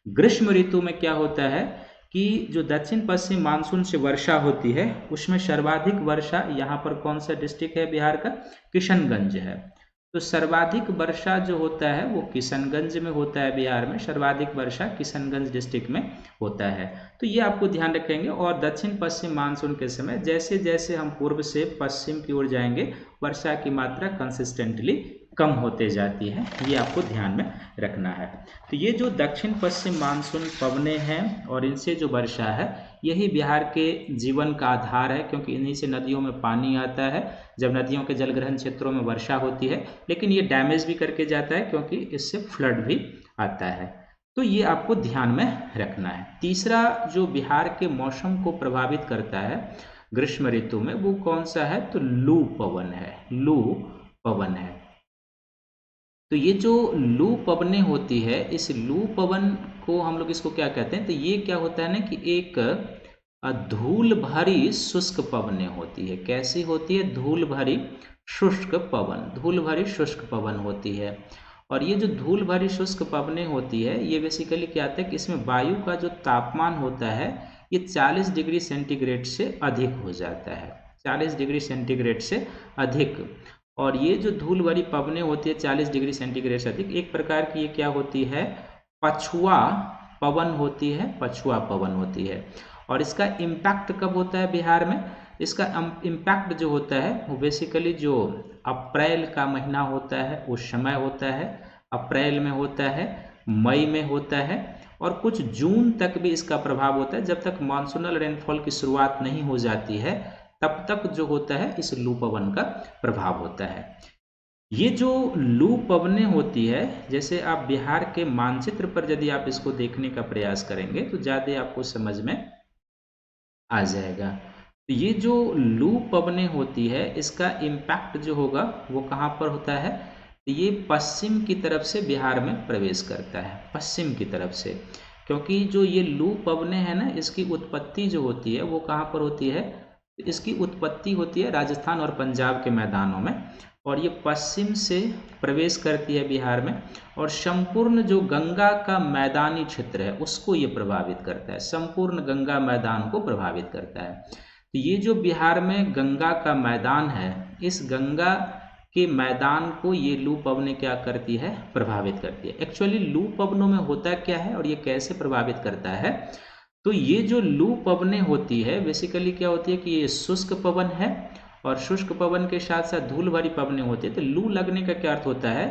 [SPEAKER 1] ग्रीष्म ऋतु में क्या होता है कि जो दक्षिण पश्चिम मानसून से वर्षा होती है उसमें सर्वाधिक वर्षा यहाँ पर कौन सा डिस्ट्रिक्ट है बिहार का? किशनगंज है। तो सर्वाधिक वर्षा जो होता है वो किशनगंज में होता है। बिहार में सर्वाधिक वर्षा किशनगंज डिस्ट्रिक्ट में होता है। तो ये आपको ध्यान रखेंगे। और दक्षिण पश्चिम मानसून के समय जैसे जैसे हम पूर्व से पश्चिम की ओर जाएंगे वर्षा की मात्रा कंसिस्टेंटली कम होते जाती है, ये आपको ध्यान में रखना है। तो ये जो दक्षिण पश्चिम मानसून पवनें हैं और इनसे जो वर्षा है यही बिहार के जीवन का आधार है, क्योंकि इन्हीं से नदियों में पानी आता है जब नदियों के जलग्रहण क्षेत्रों में वर्षा होती है। लेकिन ये डैमेज भी करके जाता है क्योंकि इससे फ्लड भी आता है। तो ये आपको ध्यान में रखना है। तीसरा जो बिहार के मौसम को प्रभावित करता है ग्रीष्म ऋतु में वो कौन सा है? तो लू पवन है, लू पवन है। तो ये जो लू पवनें होती है, इस लू पवन को हम लोग इसको क्या कहते हैं? तो ये क्या होता है ना कि एक धूल भरी शुष्क पवनें होती है। कैसी होती है? धूल भरी शुष्क पवन, धूल भरी शुष्क पवन होती है। और ये जो धूल भरी शुष्क पवनें होती है ये बेसिकली क्या आता है कि इसमें वायु का जो तापमान होता है ये 40 डिग्री सेंटीग्रेड से अधिक हो जाता है, 40 डिग्री सेंटीग्रेड से अधिक। और ये जो धूल भरी पवनें होती है 40 डिग्री सेंटीग्रेड से अधिक, एक प्रकार की ये क्या होती है? पछुआ पवन होती है, पछुआ पवन होती है। और इसका इम्पैक्ट कब होता है बिहार में? इसका इम्पैक्ट जो होता है वो बेसिकली जो अप्रैल का महीना होता है उस समय होता है, अप्रैल में होता है, मई में होता है और कुछ जून तक भी इसका प्रभाव होता है। जब तक मानसूनल रेनफॉल की शुरुआत नहीं हो जाती है तब तक जो होता है इस लू पवन का प्रभाव होता है। ये जो लू पवनें होती है, जैसे आप बिहार के मानचित्र पर यदि आप इसको देखने का प्रयास करेंगे तो ज़्यादा आपको समझ में आ जाएगा। तो ये जो लू पवनें होती है इसका इम्पैक्ट जो होगा वो कहाँ पर होता है? तो ये पश्चिम की तरफ से बिहार में प्रवेश करता है, पश्चिम की तरफ से। क्योंकि जो ये लू पवनें हैं ना इसकी उत्पत्ति जो होती है वो कहाँ पर होती है? इसकी उत्पत्ति होती है राजस्थान और पंजाब के मैदानों में। और ये पश्चिम से प्रवेश करती है बिहार में, और संपूर्ण जो गंगा का मैदानी क्षेत्र है उसको ये प्रभावित करता है, संपूर्ण गंगा मैदान को प्रभावित करता है। तो ये जो बिहार में गंगा का मैदान है, इस गंगा के मैदान को ये लू पवनें क्या करती है, प्रभावित करती है। एक्चुअली लू पवनों में होता क्या है और ये कैसे प्रभावित करता है, तो ये जो लू पवनें होती है बेसिकली क्या होती है कि ये शुष्क पवन है, और शुष्क पवन के साथ साथ धूल भरी पवनें होती है। तो लू लगने का क्या अर्थ होता है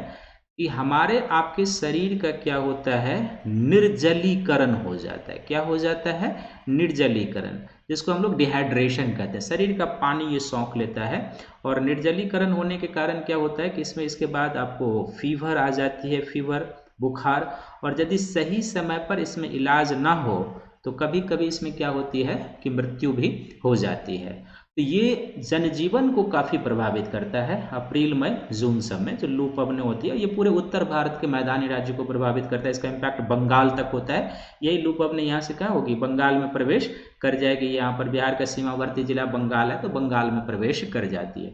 [SPEAKER 1] कि हमारे आपके शरीर का क्या होता है, निर्जलीकरण हो जाता है। क्या हो जाता है, निर्जलीकरण, जिसको हम लोग डिहाइड्रेशन कहते हैं। शरीर का पानी ये सौंख लेता है, और निर्जलीकरण होने के कारण क्या होता है कि इसमें इसके बाद आपको फीवर आ जाती है, फीवर, बुखार, और यदि सही समय पर इसमें इलाज ना हो तो कभी कभी इसमें क्या होती है कि मृत्यु भी हो जाती है। तो ये जनजीवन को काफ़ी प्रभावित करता है अप्रैल मई जून सब में जो लू पवनें होती है। ये पूरे उत्तर भारत के मैदानी राज्यों को प्रभावित करता है, इसका इम्पैक्ट बंगाल तक होता है। यही लू पवनें यहाँ से क्या होगी, बंगाल में प्रवेश कर जाएगी। यहाँ पर बिहार का सीमावर्ती जिला बंगाल है तो बंगाल में प्रवेश कर जाती है।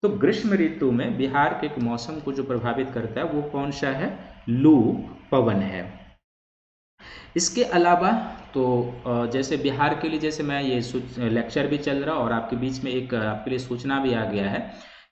[SPEAKER 1] तो ग्रीष्म ऋतु में बिहार के मौसम को जो प्रभावित करता है वो कौन सा है, लू पवन है। इसके अलावा तो जैसे बिहार के लिए, जैसे मैं ये लेक्चर भी चल रहा और आपके बीच में एक आपके लिए सूचना भी आ गया है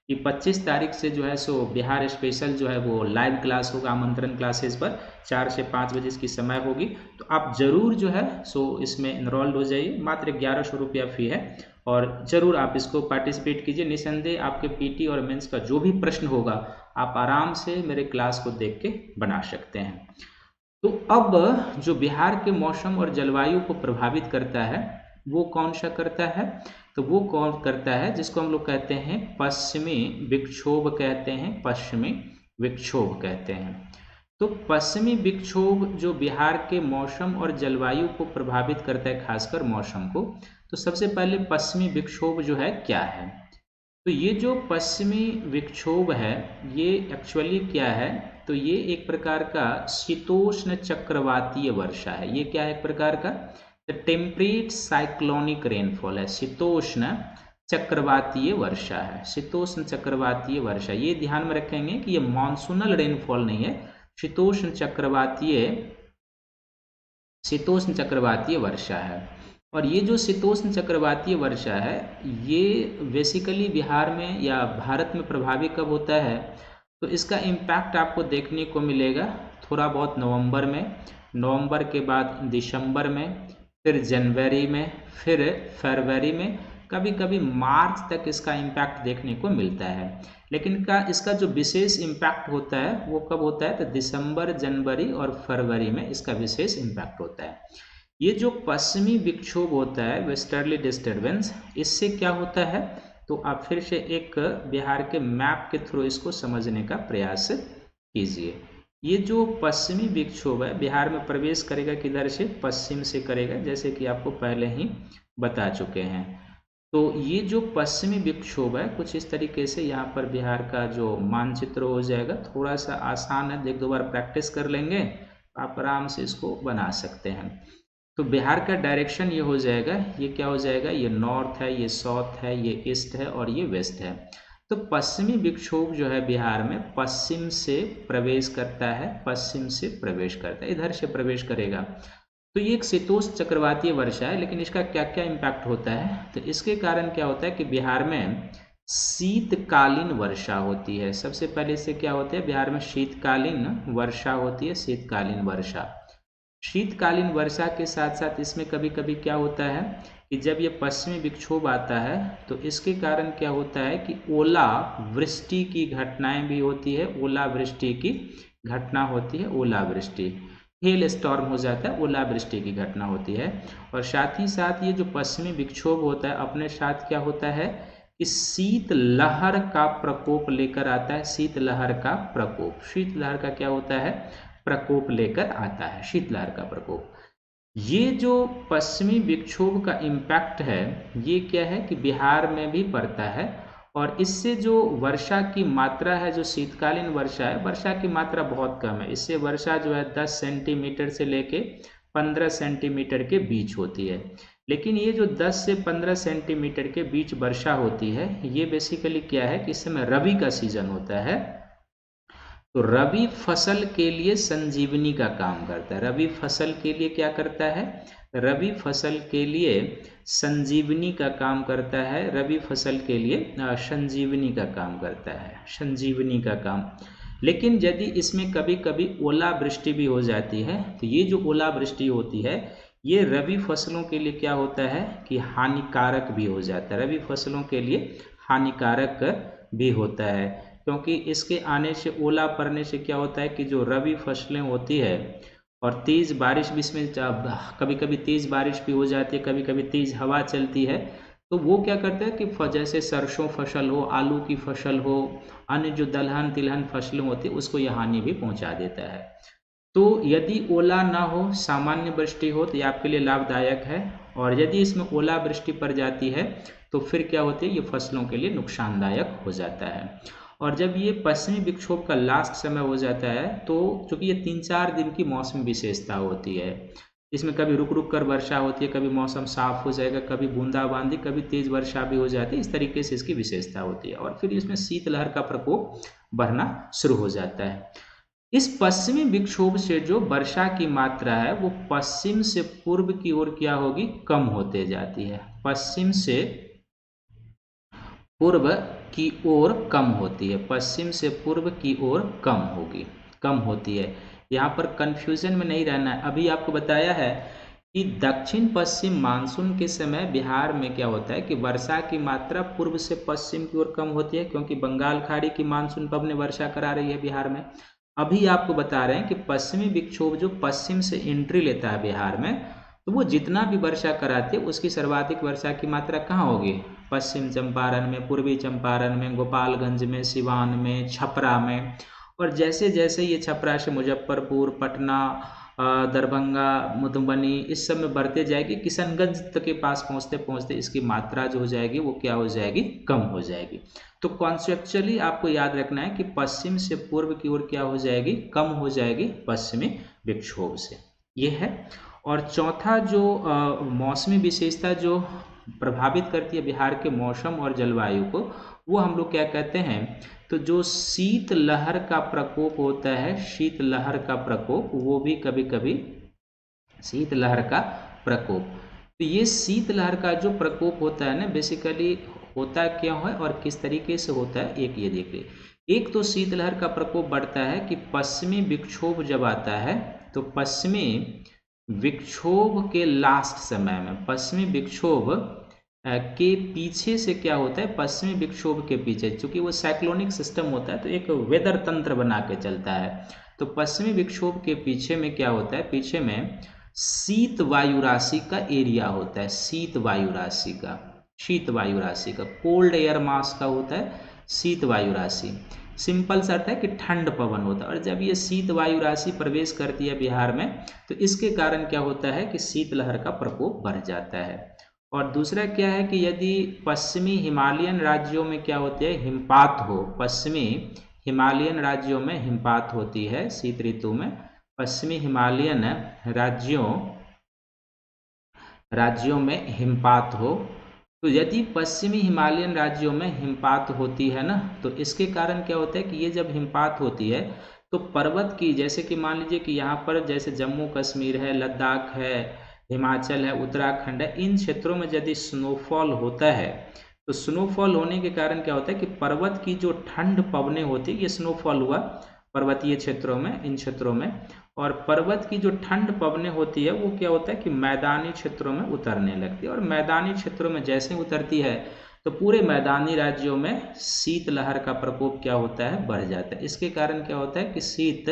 [SPEAKER 1] कि 25 तारीख से जो है सो बिहार स्पेशल जो है वो लाइव क्लास होगा आमंत्रण क्लासेस पर, 4 से 5 बजे इसकी समय होगी। तो आप ज़रूर जो है सो इसमें इनरोल्ड हो जाइए, मात्र 1100 रुपया फ़ी है, और ज़रूर आप इसको पार्टिसिपेट कीजिए। निसंदेह आपके पीटी और मेंस का जो भी प्रश्न होगा आप आराम से मेरे क्लास को देख के बना सकते हैं। तो अब जो बिहार के मौसम और जलवायु को प्रभावित करता है वो कौन सा करता है, तो वो कौन करता है जिसको हम लोग कहते हैं पश्चिमी विक्षोभ कहते हैं, पश्चिमी विक्षोभ कहते हैं। तो पश्चिमी विक्षोभ जो बिहार के मौसम और जलवायु को प्रभावित करता है, खासकर मौसम को, तो सबसे पहले पश्चिमी विक्षोभ जो है क्या है। तो ये जो पश्चिमी विक्षोभ है ये एक्चुअली क्या है, तो ये एक प्रकार का शीतोष्ण चक्रवातीय वर्षा है। ये क्या है, एक प्रकार का टेम्परेट साइक्लोनिक रेनफॉल है, शीतोष्ण चक्रवातीय वर्षा है, शीतोष्ण चक्रवातीय वर्षा। ये ध्यान में रखेंगे कि ये मॉनसूनल रेनफॉल नहीं है, शीतोष्ण चक्रवातीय वर्षा है। और ये जो शीतोष्ण चक्रवातीय वर्षा है ये बेसिकली बिहार में या भारत में प्रभावी कब होता है, तो इसका इम्पैक्ट आपको देखने को मिलेगा थोड़ा बहुत नवंबर में, नवंबर के बाद दिसंबर में, फिर जनवरी में, फिर फरवरी में, कभी कभी मार्च तक इसका इम्पैक्ट देखने को मिलता है। लेकिन इसका जो विशेष इम्पैक्ट होता है वो कब होता है, तो दिसंबर, जनवरी और फरवरी में इसका विशेष इम्पैक्ट होता है। ये जो पश्चिमी विक्षोभ होता है, वेस्टर्ली डिस्टर्बेंस, इससे क्या होता है, तो आप फिर से एक बिहार के मैप के थ्रू इसको समझने का प्रयास कीजिए। ये जो पश्चिमी विक्षोभ है बिहार में प्रवेश करेगा किधर से, पश्चिम से करेगा, जैसे कि आपको पहले ही बता चुके हैं। तो ये जो पश्चिमी विक्षोभ है कुछ इस तरीके से यहाँ पर बिहार का जो मानचित्र हो जाएगा, थोड़ा सा आसान है, एक दो बार प्रैक्टिस कर लेंगे आप आराम से इसको बना सकते हैं। तो बिहार का डायरेक्शन ये हो जाएगा, ये क्या हो जाएगा, ये नॉर्थ है, ये साउथ है, ये ईस्ट है और ये वेस्ट है। तो पश्चिमी विक्षोभ जो है बिहार में पश्चिम से प्रवेश करता है, पश्चिम से प्रवेश करता है, इधर से प्रवेश करेगा। तो ये एक शीतोष्ण चक्रवातीय वर्षा है, लेकिन इसका क्या क्या इम्पैक्ट होता है, तो इसके कारण क्या होता है कि बिहार में शीतकालीन वर्षा होती है। सबसे पहले से क्या होता है, बिहार में शीतकालीन वर्षा होती है, शीतकालीन वर्षा। शीतकालीन वर्षा के साथ साथ इसमें कभी कभी क्या होता है कि जब ये पश्चिमी विक्षोभ आता है तो इसके कारण क्या होता है कि ओला वृष्टि की घटनाएं भी होती है, ओला वृष्टि की घटना होती है, ओला वृष्टि, हेल स्टॉर्म हो जाता है, ओला वृष्टि की घटना होती है। और साथ ही साथ ये जो पश्चिमी विक्षोभ होता है अपने साथ क्या होता है कि शीत लहर का प्रकोप लेकर आता है, शीत लहर का प्रकोप, शीत लहर का क्या होता है, प्रकोप लेकर आता है, शीतलहर का प्रकोप। ये जो पश्चिमी विक्षोभ का इम्पैक्ट है ये क्या है कि बिहार में भी पड़ता है, और इससे जो वर्षा की मात्रा है, जो शीतकालीन वर्षा है, वर्षा की मात्रा बहुत कम है। इससे वर्षा जो है 10 सेंटीमीटर से लेके 15 सेंटीमीटर के बीच होती है। लेकिन ये जो 10 से 15 सेंटीमीटर के बीच वर्षा होती है, ये बेसिकली क्या है कि इस समय रबी का सीजन होता है। तो रबी फसल के लिए संजीवनी का काम करता है। रबी फसल के लिए क्या करता है? रबी फसल के लिए संजीवनी का काम करता है। रबी फसल के लिए संजीवनी का काम करता है, संजीवनी का काम। लेकिन यदि इसमें कभी कभी ओलावृष्टि भी हो जाती है, तो ये जो ओलावृष्टि होती है ये रबी फसलों के लिए क्या होता है कि हानिकारक भी हो जाता है। रबी फसलों के लिए हानिकारक भी होता है, क्योंकि इसके आने से, ओला पड़ने से क्या होता है कि जो रबी फसलें होती है और तेज़ बारिश भी इसमें, कभी कभी तेज़ बारिश भी हो जाती है, कभी कभी तेज़ हवा चलती है, तो वो क्या करता है कि जैसे सरसों फसल हो, आलू की फसल हो, अन्य जो दलहन तिलहन फसलें होती है उसको यह हानि भी पहुंचा देता है। तो यदि ओला ना हो, सामान्य वृष्टि हो, तो ये आपके लिए लाभदायक है। और यदि इसमें ओला वृष्टि पड़ जाती है तो फिर क्या होती है, ये फसलों के लिए नुकसानदायक हो जाता है। और जब ये पश्चिमी विक्षोभ का लास्ट समय हो जाता है, तो चूंकि ये 3-4 दिन की मौसम विशेषता होती है, इसमें कभी रुक रुक कर वर्षा होती है, कभी मौसम साफ हो जाएगा, कभी बूंदाबांदी, कभी तेज वर्षा भी हो जाती है। इस तरीके से इसकी विशेषता होती है और फिर इसमें शीतलहर का प्रकोप बढ़ना शुरू हो जाता है। इस पश्चिमी विक्षोभ से जो वर्षा की मात्रा है वो पश्चिम से पूर्व की ओर क्या होगी, कम होते जाती है। पश्चिम से पूर्व की ओर कम होती है, पश्चिम से पूर्व की ओर कम होगी, कम होती है। यहाँ पर कंफ्यूजन में नहीं रहना है। अभी आपको बताया है कि दक्षिण पश्चिम मानसून के समय बिहार में क्या होता है कि वर्षा की मात्रा पूर्व से पश्चिम की ओर कम होती है, क्योंकि बंगाल खाड़ी की मानसून पब ने वर्षा करा रही है बिहार में। अभी आपको बता रहे हैं कि पश्चिमी विक्षोभ जो पश्चिम से एंट्री लेता है बिहार में, तो वो जितना भी वर्षा कराती है उसकी सर्वाधिक वर्षा की मात्रा कहाँ होगी, पश्चिम चंपारण में, पूर्वी चंपारण में, गोपालगंज में, सिवान में, छपरा में। और जैसे जैसे ये छपरा से मुजफ्फरपुर, पटना, दरभंगा, मधुबनी, इस सब में बढ़ते जाएगी, किशनगंज तक के पास पहुँचते पहुँचते इसकी मात्रा जो हो जाएगी वो क्या हो जाएगी, कम हो जाएगी। तो कॉन्सेप्चुअली आपको याद रखना है कि पश्चिम से पूर्व की ओर क्या हो जाएगी, कम हो जाएगी पश्चिमी विक्षोभ से, ये है। और चौथा जो मौसमी विशेषता जो प्रभावित करती है बिहार के मौसम और जलवायु को, वो हम लोग क्या कहते हैं, तो जो शीत लहर का प्रकोप होता है, शीत लहर का प्रकोप, वो भी कभी कभी शीत लहर का प्रकोप। तो ये शीत लहर का जो प्रकोप होता है ना, बेसिकली होता क्यों है और किस तरीके से होता है, एक ये देखिए। एक तो शीतलहर का प्रकोप बढ़ता है कि पश्चिमी विक्षोभ जब आता है, तो पश्चिमी विक्षोभ के लास्ट समय में, पश्चिमी विक्षोभ के पीछे से क्या होता है, पश्चिमी विक्षोभ के पीछे, चूंकि वो साइक्लोनिक सिस्टम होता है तो एक वेदर तंत्र बना के चलता है। तो पश्चिमी विक्षोभ के पीछे में क्या होता है, पीछे में शीत वायु राशि का एरिया होता है, शीत वायु राशि का, शीत वायु राशि का, कोल्ड एयर मास का होता है शीत वायु राशि। सिंपल सा अर्थ है कि ठंड पवन होता है। और जब ये शीत वायु राशि प्रवेश करती है बिहार में, तो इसके कारण क्या होता है कि शीतलहर का प्रकोप बढ़ जाता है। और दूसरा क्या है कि यदि पश्चिमी हिमालयन राज्यों में क्या होती है, हिमपात हो, पश्चिमी हिमालयन राज्यों में हिमपात होती है शीत ऋतु में, पश्चिमी हिमालयन राज्यों में हिमपात हो, तो यदि पश्चिमी हिमालयन राज्यों में हिमपात होती है ना, तो इसके कारण क्या होता है कि ये जब हिमपात होती है तो पर्वत की, जैसे कि मान लीजिए कि यहाँ पर जैसे जम्मू कश्मीर है, लद्दाख है, हिमाचल है, उत्तराखंड है, इन क्षेत्रों में यदि स्नोफॉल होता है, तो स्नोफॉल होने के कारण क्या होता है कि पर्वत की जो ठंड पवनें होती है, ये स्नोफॉल हुआ पर्वतीय क्षेत्रों में, इन क्षेत्रों में, और पर्वत की जो ठंड पवनें होती है वो क्या होता है कि मैदानी क्षेत्रों में उतरने लगती है। और मैदानी क्षेत्रों में जैसे उतरती है तो पूरे मैदानी राज्यों में शीतलहर का प्रकोप क्या होता है, बढ़ जाता है। इसके कारण क्या होता है कि शीत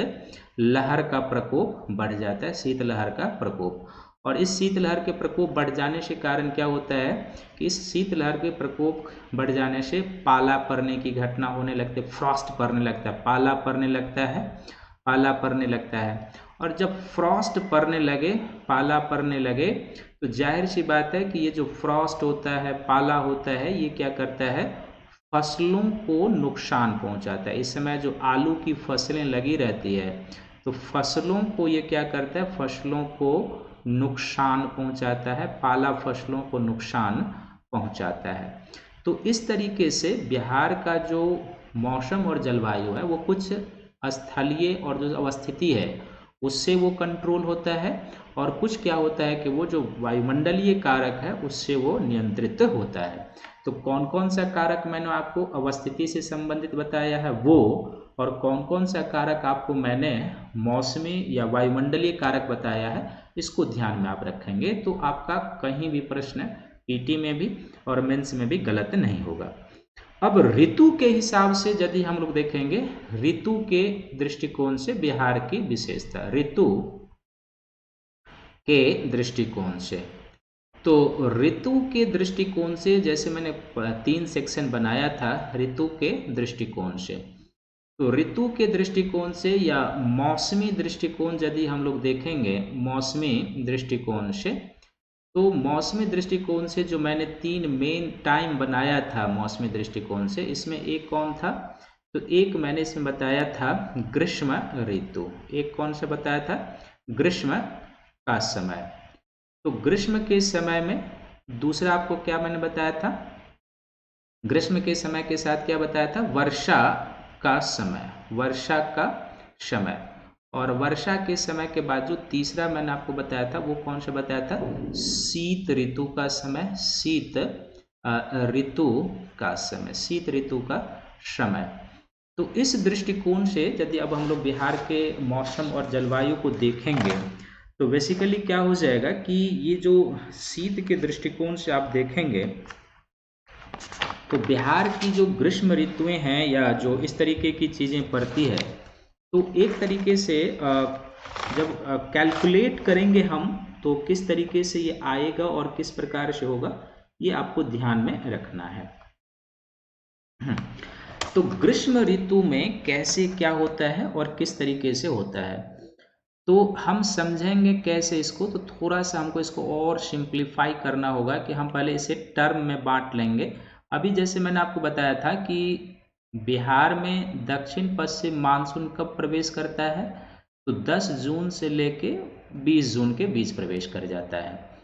[SPEAKER 1] लहर का प्रकोप बढ़ जाता है, शीतलहर का प्रकोप। और इस शीतलहर के प्रकोप बढ़ जाने से कारण क्या होता है कि इस शीतलहर के प्रकोप बढ़ जाने से पाला पड़ने की घटना होने लगती है, फ्रॉस्ट पड़ने लगता है, पाला पड़ने लगता है, पाला पड़ने लगता है। और जब फ्रॉस्ट पड़ने लगे, पाला पड़ने लगे, तो जाहिर सी बात है कि ये जो फ्रॉस्ट होता है, पाला होता है, ये क्या करता है, फसलों को नुकसान पहुंचाता है। इस समय जो आलू की फसलें लगी रहती है, तो फसलों को ये क्या करता है, फसलों को नुकसान पहुंचाता है, पाला फसलों को नुकसान पहुंचाता है। तो इस तरीके से बिहार का जो मौसम और जलवायु है वो कुछ स्थलीय और जो अवस्थिति है उससे वो कंट्रोल होता है, और कुछ क्या होता है कि वो जो वायुमंडलीय कारक है उससे वो नियंत्रित होता है। तो कौन कौन सा कारक मैंने आपको अवस्थिति से संबंधित बताया है वो, और कौन कौन सा कारक आपको मैंने मौसमी या वायुमंडलीय कारक बताया है, इसको ध्यान में आप रखेंगे तो आपका कहीं भी प्रश्न पीटी में भी और मेंस में भी गलत नहीं होगा। अब ऋतु के हिसाब से यदि हम लोग देखेंगे, ऋतु के दृष्टिकोण से बिहार की विशेषता, ऋतु के दृष्टिकोण से, तो ऋतु के दृष्टिकोण से जैसे मैंने 3 सेक्शन बनाया था ऋतु के दृष्टिकोण से, तो ऋतु के दृष्टिकोण से या मौसमी दृष्टिकोण यदि हम लोग देखेंगे मौसमी दृष्टिकोण से, तो मौसमी दृष्टिकोण से जो मैंने 3 मेन टाइम बनाया था मौसमी दृष्टिकोण से, इसमें एक कौन था, तो एक मैंने इसमें बताया था ग्रीष्म ऋतु। एक कौन सा बताया था, ग्रीष्म का समय। तो ग्रीष्म के समय में दूसरा आपको क्या मैंने बताया था, ग्रीष्म के समय के साथ क्या बताया था, वर्षा का समय, वर्षा का समय। और वर्षा के समय के बाद जो तीसरा मैंने आपको बताया था वो कौन सा बताया था, शीत ऋतु का समय, शीत ऋतु का समय, शीत ऋतु का समय। तो इस दृष्टिकोण से यदि अब हम लोग बिहार के मौसम और जलवायु को देखेंगे तो बेसिकली क्या हो जाएगा कि ये जो शीत के दृष्टिकोण से आप देखेंगे तो बिहार की जो ग्रीष्म ऋतुएं हैं या जो इस तरीके की चीज़ें पड़ती है, तो एक तरीके से जब कैलकुलेट करेंगे हम तो किस तरीके से ये आएगा और किस प्रकार से होगा ये आपको ध्यान में रखना है। तो ग्रीष्म ऋतु में कैसे क्या होता है और किस तरीके से होता है, तो हम समझेंगे कैसे इसको, तो थोड़ा सा हमको इसको और सिंप्लीफाई करना होगा कि हम पहले इसे टर्म में बांट लेंगे। अभी जैसे मैंने आपको बताया था कि बिहार में दक्षिण पश्चिम मानसून कब प्रवेश करता है, तो 10 जून से लेके 20 जून के बीच प्रवेश कर जाता है।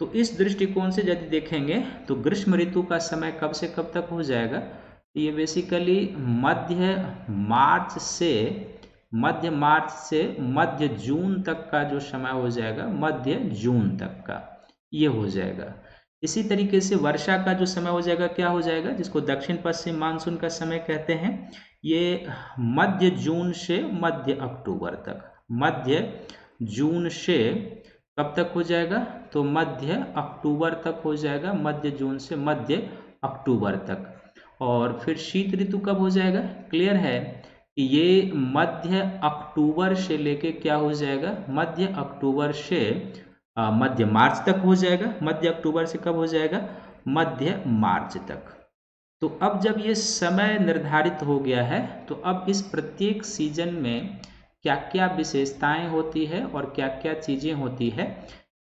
[SPEAKER 1] तो इस दृष्टिकोण से यदि देखेंगे तो ग्रीष्म ऋतु का समय कब से कब तक हो जाएगा, ये बेसिकली मध्य मार्च से मध्य जून तक का जो समय हो जाएगा, मध्य जून तक का ये हो जाएगा। इसी तरीके से वर्षा का जो समय हो जाएगा क्या हो जाएगा, जिसको दक्षिण पश्चिम मानसून का समय कहते हैं, ये मध्य जून से मध्य अक्टूबर तक, मध्य जून से कब तक हो जाएगा, तो मध्य अक्टूबर तक हो जाएगा, मध्य जून से मध्य अक्टूबर तक। और फिर शीत ऋतु कब हो जाएगा, क्लियर है कि ये मध्य अक्टूबर से लेके क्या हो जाएगा, मध्य अक्टूबर से मध्य मार्च तक हो जाएगा, मध्य अक्टूबर से कब हो जाएगा, मध्य मार्च तक। तो अब जब ये समय निर्धारित हो गया है तो अब इस प्रत्येक सीजन में क्या क्या विशेषताएं होती है और क्या क्या चीज़ें होती है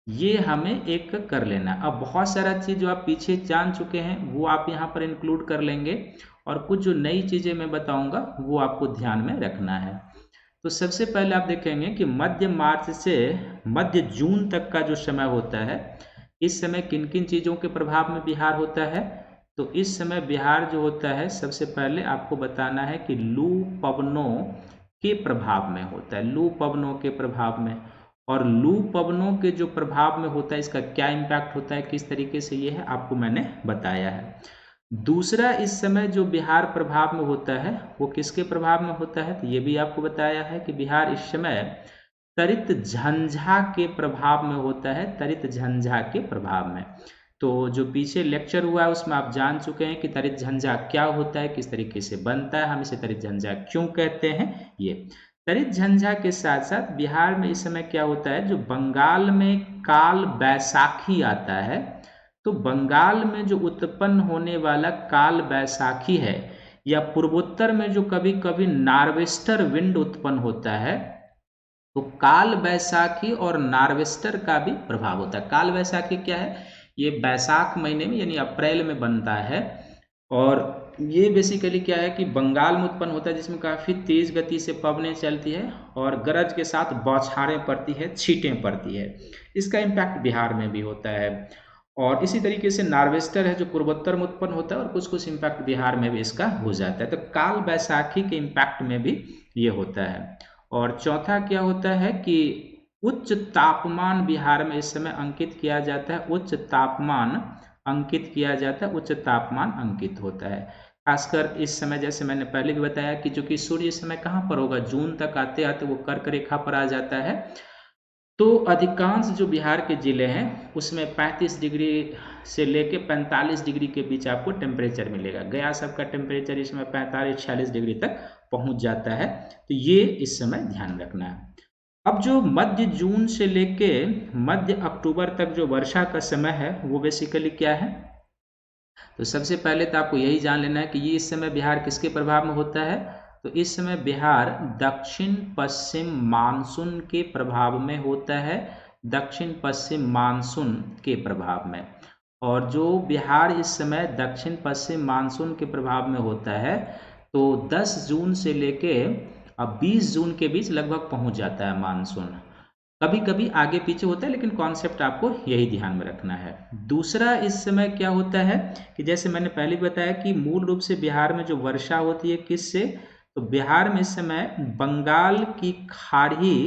[SPEAKER 1] ये हमें एक कर लेना। अब बहुत सारा चीज़ जो आप पीछे जान चुके हैं वो आप यहाँ पर इंक्लूड कर लेंगे, और कुछ जो नई चीज़ें मैं बताऊंगा वो आपको ध्यान में रखना है। तो सबसे पहले आप देखेंगे कि मध्य मार्च से मध्य जून तक का जो समय होता है, इस समय किन किन चीज़ों के प्रभाव में बिहार होता है, तो इस समय बिहार जो होता है सबसे पहले आपको बताना है कि लू पवनों के प्रभाव में होता है, लू पवनों के प्रभाव में। और लू पवनों के जो प्रभाव में होता है इसका क्या इम्पैक्ट होता है, किस तरीके से ये है आपको मैंने बताया है। दूसरा इस समय जो बिहार प्रभाव में होता है वो किसके प्रभाव में होता है, तो ये भी आपको बताया है कि बिहार इस समय तरित झंझा के प्रभाव में होता है, तरित झंझा के प्रभाव में। तो जो पीछे लेक्चर हुआ है उसमें आप जान चुके हैं कि तरित झंझा क्या होता है, किस तरीके से बनता है, हम इसे तरित झंझा क्यों कहते हैं। ये तरित झंझा के साथ साथ बिहार में इस समय क्या होता है, जो बंगाल में काल बैसाखी आता है, तो बंगाल में जो उत्पन्न होने वाला काल बैसाखी है या पूर्वोत्तर में जो कभी कभी नार्वेस्टर विंड उत्पन्न होता है, तो काल बैसाखी और नार्वेस्टर का भी प्रभाव होता है। काल बैसाखी क्या है, ये बैसाख महीने में यानी अप्रैल में बनता है, और ये बेसिकली क्या है कि बंगाल में उत्पन्न होता है, जिसमें काफ़ी तेज़ गति से पवनें चलती है और गरज के साथ बौछारें पड़ती है, छींटें पड़ती है। इसका इम्पैक्ट बिहार में भी होता है। और इसी तरीके से नार्वेस्टर है जो पूर्वोत्तर में उत्पन्न होता है और कुछ कुछ इम्पैक्ट बिहार में भी इसका हो जाता है। तो काल बैसाखी के इम्पैक्ट में भी ये होता है। और चौथा क्या होता है कि उच्च तापमान बिहार में इस समय अंकित किया जाता है, उच्च तापमान अंकित किया जाता है, उच्च तापमान अंकित होता है। खासकर इस समय जैसे मैंने पहले भी बताया कि चूंकि सूर्य इस समय कहाँ पर होगा, जून तक आते आते वो कर्क रेखा पर आ जाता है। तो अधिकांश जो बिहार के जिले हैं उसमें 35 डिग्री से लेके 45 डिग्री के बीच आपको टेम्परेचर मिलेगा। गया सबका टेम्परेचर इस समय 45-46 डिग्री तक पहुंच जाता है। तो ये इस समय ध्यान रखना है। अब जो मध्य जून से लेके मध्य अक्टूबर तक जो वर्षा का समय है वो बेसिकली क्या है, तो सबसे पहले तो आपको यही जान लेना है कि ये इस समय बिहार किसके प्रभाव में होता है। तो इस समय बिहार दक्षिण पश्चिम मानसून के प्रभाव में होता है, दक्षिण पश्चिम मानसून के प्रभाव में। और जो बिहार इस समय दक्षिण पश्चिम मानसून के प्रभाव में होता है तो 10 जून से लेके अब 20 जून के बीच लगभग पहुंच जाता है मानसून। कभी कभी आगे पीछे होता है लेकिन कॉन्सेप्ट आपको यही ध्यान में रखना है। दूसरा इस समय क्या होता है कि जैसे मैंने पहले बताया कि मूल रूप से बिहार में जो वर्षा होती है किससे, तो बिहार में इस समय बंगाल की खाड़ी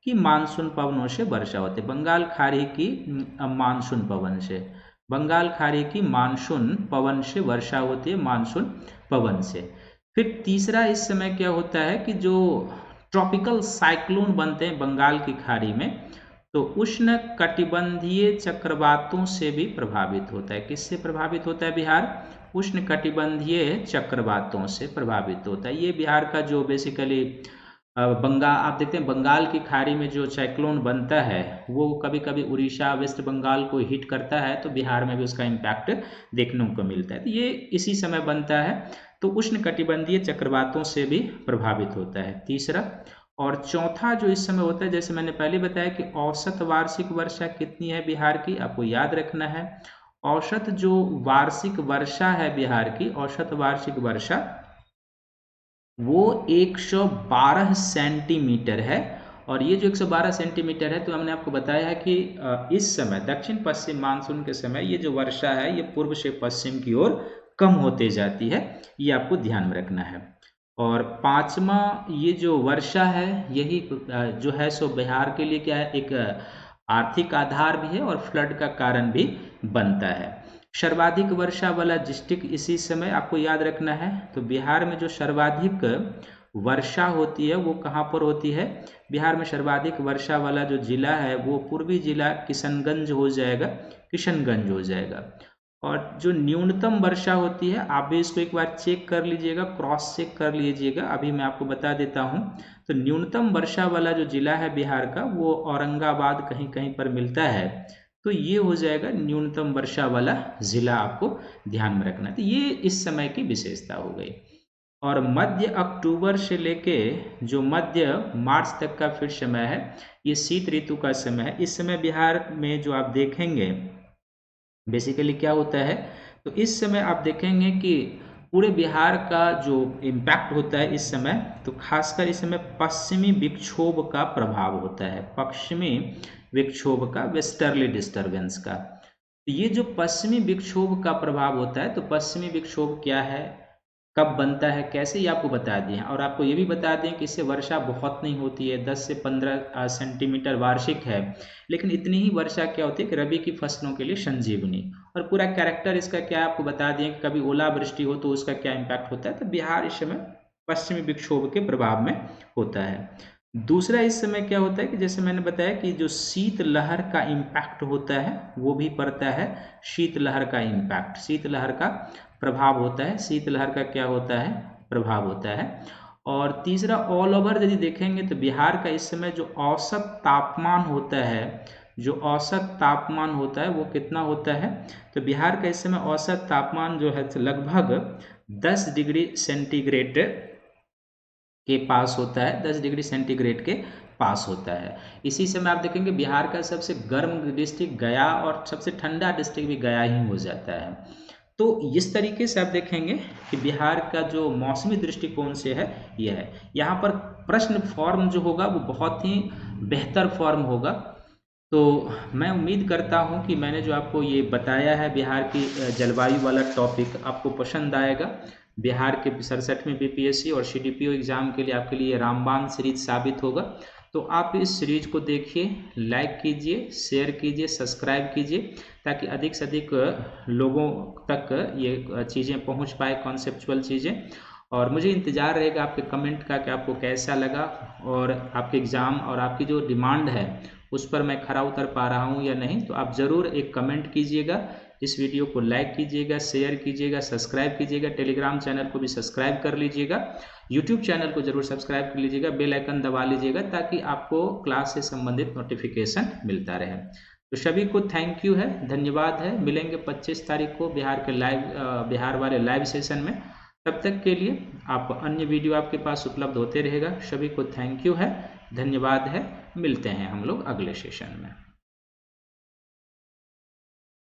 [SPEAKER 1] की मानसून पवनों से वर्षा होती है। बंगाल खाड़ी की मानसून पवन से, बंगाल खाड़ी की मानसून पवन से वर्षा होती है, मानसून पवन से। फिर तीसरा इस समय क्या होता है कि जो ट्रॉपिकल साइक्लोन बनते हैं बंगाल की खाड़ी में, तो उष्ण कटिबंधीय चक्रवातों से भी प्रभावित होता है। किससे प्रभावित होता है बिहार, उष्ण कटिबंधीय चक्रवातों से प्रभावित होता है। ये बिहार का जो बेसिकली बंगाल, आप देखते हैं बंगाल की खाड़ी में जो साइक्लोन बनता है वो कभी कभी उड़ीसा वेस्ट बंगाल को हिट करता है, तो बिहार में भी उसका इम्पैक्ट देखने को मिलता है। तो ये इसी समय बनता है, तो उष्ण कटिबंधीय चक्रवातों से भी प्रभावित होता है तीसरा। और चौथा जो इस समय होता है, जैसे मैंने पहले बताया कि औसत वार्षिक वर्षा कितनी है बिहार की, आपको याद रखना है। औसत जो वार्षिक वर्षा है बिहार की, औसत वार्षिक वर्षा वो 112 सेंटीमीटर है। और ये जो 112 सेंटीमीटर है, तो हमने आपको बताया है कि इस समय दक्षिण पश्चिम मानसून के समय ये जो वर्षा है ये पूर्व से पश्चिम की ओर कम होते जाती है, ये आपको ध्यान में रखना है। और पांचवा ये जो वर्षा है यही जो है सो बिहार के लिए क्या है, एक आर्थिक आधार भी है और फ्लड का कारण भी बनता है। सर्वाधिक वर्षा वाला डिस्ट्रिक्ट इसी समय आपको याद रखना है। तो बिहार में जो सर्वाधिक वर्षा होती है वो कहाँ पर होती है, बिहार में सर्वाधिक वर्षा वाला जो जिला है वो पूर्वी जिला किशनगंज हो जाएगा, किशनगंज हो जाएगा। और जो न्यूनतम वर्षा होती है आप भी इसको एक बार चेक कर लीजिएगा, क्रॉस चेक कर लीजिएगा, अभी मैं आपको बता देता हूँ। तो न्यूनतम वर्षा वाला जो जिला है बिहार का वो औरंगाबाद कहीं कहीं पर मिलता है, तो ये हो जाएगा न्यूनतम वर्षा वाला जिला, आपको ध्यान में रखना है। तो ये इस समय की विशेषता हो गई। और मध्य अक्टूबर से लेके जो मध्य मार्च तक का फिर समय है ये शीत ऋतु का समय है। इस समय बिहार में जो आप देखेंगे बेसिकली क्या होता है, तो इस समय आप देखेंगे कि पूरे बिहार का जो इम्पैक्ट होता है इस समय, तो खासकर इस समय पश्चिमी विक्षोभ का प्रभाव होता है, पश्चिमी विक्षोभ का, वेस्टर्ली डिस्टर्बेंस का। तो ये जो पश्चिमी विक्षोभ का प्रभाव होता है, तो पश्चिमी विक्षोभ क्या है, कब बनता है, कैसे, ये आपको बता दिए। और आपको ये भी बता दें कि इससे वर्षा बहुत नहीं होती है, 10 से 15 सेंटीमीटर वार्षिक है, लेकिन इतनी ही वर्षा क्या होती है कि रबी की फसलों के लिए संजीवनी। और पूरा कैरेक्टर इसका क्या आपको बता दिए कि कभी ओलावृष्टि हो तो उसका क्या इम्पैक्ट होता है। तो बिहार इस समय पश्चिमी विक्षोभ के प्रभाव में होता है। दूसरा इस समय क्या होता है कि जैसे मैंने बताया कि जो शीत लहर का इम्पैक्ट होता है वो भी पड़ता है, शीत लहर का इम्पैक्ट, शीत लहर का प्रभाव होता है, शीत लहर का क्या होता है, प्रभाव होता है। और तीसरा ऑल ओवर यदि देखेंगे तो बिहार का इस समय जो औसत तापमान होता है, जो औसत तापमान होता है वो कितना होता है, तो बिहार का इस समय औसत तापमान जो है लगभग 10 डिग्री सेंटीग्रेड के पास होता है, 10 डिग्री सेंटीग्रेड के पास होता है। इसी समय आप देखेंगे बिहार का सबसे गर्म डिस्ट्रिक्ट गया और सबसे ठंडा डिस्ट्रिक्ट भी गया ही हो जाता है। तो इस तरीके से आप देखेंगे कि बिहार का जो मौसमी दृष्टिकोण से है यह है। यहाँ पर प्रश्न फॉर्म जो होगा वो बहुत ही बेहतर फॉर्म होगा। तो मैं उम्मीद करता हूँ कि मैंने जो आपको ये बताया है बिहार की जलवायु वाला टॉपिक आपको पसंद आएगा। बिहार के 67वें बीपीएससी और सीडीपीओ एग्ज़ाम के लिए आपके लिए रामबाण सीरीज साबित होगा। तो आप इस सीरीज को देखिए, लाइक कीजिए, शेयर कीजिए, सब्सक्राइब कीजिए, ताकि अधिक से अधिक लोगों तक ये चीज़ें पहुंच पाए, कॉन्सेप्चुअल चीज़ें। और मुझे इंतज़ार रहेगा आपके कमेंट का कि आपको कैसा लगा और आपके एग्ज़ाम और आपकी जो डिमांड है उस पर मैं खरा उतर पा रहा हूँ या नहीं। तो आप ज़रूर एक कमेंट कीजिएगा, इस वीडियो को लाइक कीजिएगा, शेयर कीजिएगा, सब्सक्राइब कीजिएगा, टेलीग्राम चैनल को भी सब्सक्राइब कर लीजिएगा, यूट्यूब चैनल को जरूर सब्सक्राइब कर लीजिएगा, बेल आइकन दबा लीजिएगा ताकि आपको क्लास से संबंधित नोटिफिकेशन मिलता रहे। तो सभी को थैंक यू है, धन्यवाद है। मिलेंगे 25 तारीख को बिहार वाले लाइव सेशन में। तब तक के लिए आप अन्य वीडियो आपके पास उपलब्ध होते रहेगा। सभी को थैंक यू है, धन्यवाद है। मिलते हैं हम लोग अगले सेशन में।